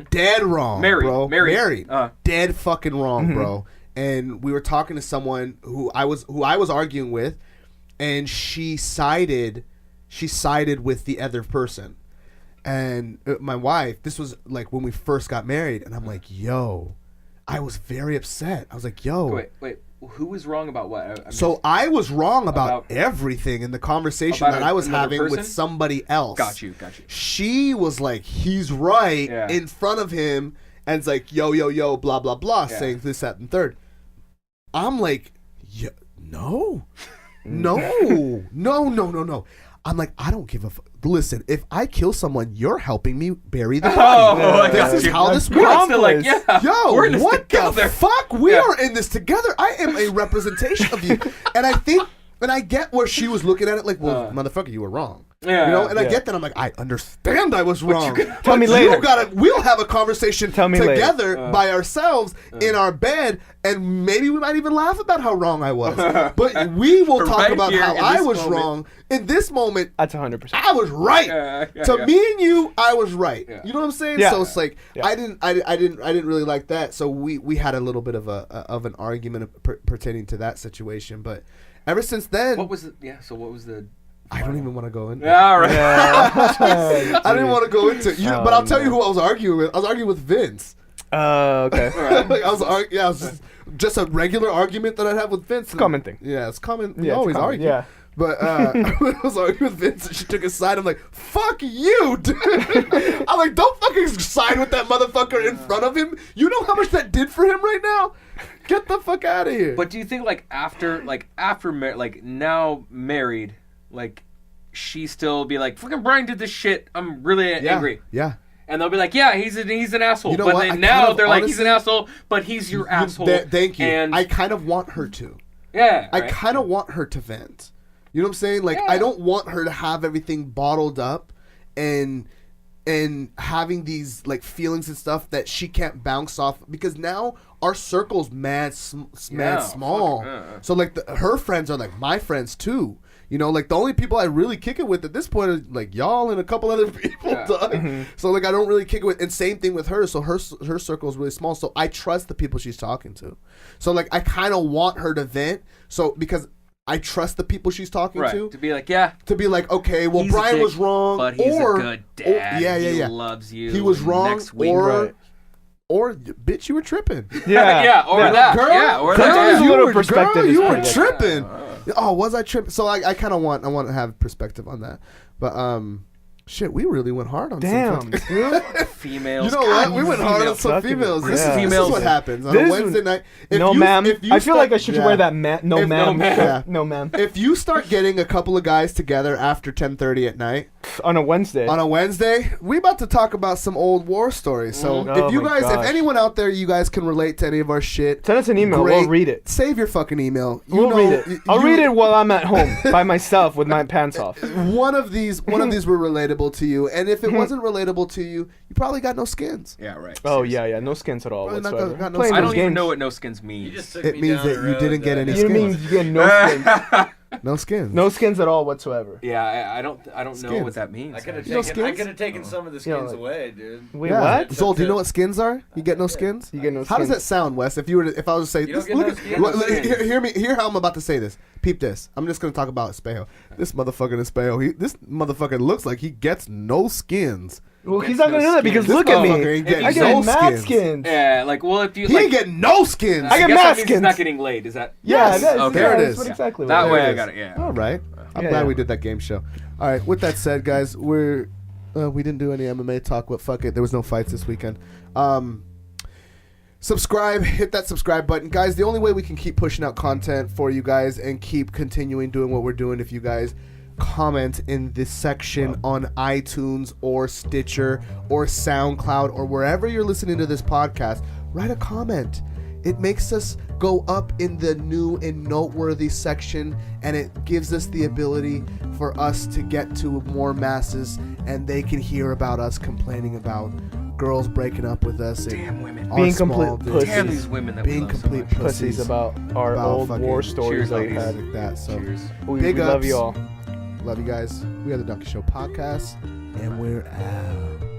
dead wrong, Married. bro. Married. Dead fucking wrong, bro. And we were talking to someone who I was arguing with, and she sided with the other person. And my wife, this was like when we first got married, and I'm like, yo, I was very upset. I was like, yo. Wait. Who was wrong about what? So I was wrong about About- everything in the conversation About that I was another having with person? somebody else. Got you. She was like, he's right Yeah. in front of him, and it's like, yo, blah, blah, blah, saying this, that, and third. I'm like, no. I'm like, I don't give a fuck. Listen, if I kill someone, you're helping me bury the body. I got This is you. how this You're works. still like, yeah, Yo, we're in this what together. the fuck? We Yeah. are in this together. I am a representation of you. And I think, and I get where she was looking at it like, well, motherfucker, you were wrong. Yeah, you know, and I yeah. get that. I'm like, I understand I was wrong. Tell me But later. we'll have a conversation Tell me later. together by ourselves in our bed, and maybe we might even laugh about how wrong I was. But we will talk Right about here how in I this was moment. wrong. In this moment, That's 100%. I was right. Yeah, To yeah. me and you, I was right. Yeah. You know what I'm saying? Yeah. So it's like Yeah. I didn't really like that. So we had a little bit of an argument pertaining to that situation. But ever since then, What was the? Yeah. So what was the? I don't even want to go into. Yeah, all right. I didn't want to go into. Oh, but I'll tell you who I was arguing with. I was arguing with Vince. Okay. Like I was just a regular argument that I'd have with Vince. It's common thing. Yeah, it's common. We Yeah, it's always common, argue. yeah. But I was arguing with Vince, and she took his side. I'm like, "Fuck you, dude!" I'm like, "Don't fucking side with that motherfucker in front of him. You know how much that did for him right now. Get the fuck out of here." But do you think like after now married, like she still be like, "Fucking Brian did this shit. I'm really angry." Yeah. And they'll be like, "Yeah, he's an asshole." You know but what? then I now kind of they're like, "He's an honestly- asshole, but he's your asshole." Thank you. And I kind of want her to. yeah, I right? kind of want her to vent. You know what I'm saying? Like, I don't want her to have everything bottled up and having these like feelings and stuff that she can't bounce off, because now our circle's mad small. fuck, yeah. So like her friends are like my friends too. You know, like the only people I really kick it with at this point are like y'all and a couple other people. Yeah. Dog. So like I don't really kick it with, and same thing with her. So her circle is really small. So I trust the people she's talking to. So like I kind of want her to vent. So because I trust the people she's talking right. to. To be like, yeah, To be like, okay, well, he's a Brian dick, was wrong, but he's or a good dad. yeah. He loves you. He was wrong, Next week, or bitch, you were tripping. Yeah. yeah, or that, Girl, yeah, or girl, that. There's a you little were, perspective girl, is you were pretty good. tripping. Oh, was I tripping? So I kind of want to have perspective on that, but Shit, we really went hard on Damn, some dude. Females. You know what? We went hard on some Succubus. females. This, Yeah. is, this is Females. what happens on a This- Wednesday night. If No, you- ma'am. if you I feel like I should yeah. wear that no, If- ma'am. no, ma'am. shirt. No, ma'am. If you start getting a couple of guys together after 10:30 at night On a Wednesday. on a Wednesday, we about to talk about some old war stories. So Oh if you my guys, if gosh. anyone out there, you guys can relate to any of our shit, Send us an email. great. We'll read it. Save your fucking email. You We'll know, read it. I'll read it while I'm at home by myself with my pants off. One of these were relatable to you, and if it wasn't relatable to you, you probably got no skins. Yeah, right. Oh yeah, no skins at all Probably not whatsoever. got no Playing skins. I those don't even games. know what no skins means. You just took It me means down that the you road didn't get that any I You skins. mean you get no skins? No skins. No skins at all whatsoever. Yeah, I don't know Skins. what that means. I could have You know taken, skins? some of the You know, skins like- away, dude. Wait, Yeah. what? Zol, do you know what skins are? You get no skins? You get no skins. How does that sound, Wes? If you were, if I was to say, You don't this, get look no at, skins. look, No skins. hear me, hear how I'm about to say this. Peep this. I'm just gonna talk about Espejo. This motherfucking Espejo. This motherfucker looks like he gets no skins. Well, he's not gonna do that because This look at me. motherfucker ain't getting I get no mad skins. skins. Yeah, like, well, if you He like, ain't getting no skins. I get guess mad that means he's skins. not getting laid. Is that? Yeah, Yes. that's, Okay. yeah, There it that's is. what exactly That what way it I is. got it. Yeah. All right. I'm Yeah, glad yeah. we did that game show. All right. With that said, guys, we didn't do any MMA talk, but fuck it. There was no fights this weekend. Subscribe, hit that subscribe button. Guys, the only way we can keep pushing out content for you guys and keep continuing doing what we're doing, if you guys comment in this section on iTunes or Stitcher or SoundCloud or wherever you're listening to this podcast, write a comment. It makes us go up in the new and noteworthy section, and it gives us the ability for us to get to more masses, and they can hear about us complaining about girls breaking up with us. And Damn women. our Being small complete dick- pussies. Damn these women that being we love so complete much. Pussies about our about old fucking- war stories Cheers, like ladies. that. like that. So Cheers. We Big love ups. you all. love you guys. We are the Donkey Show podcast, and we're out.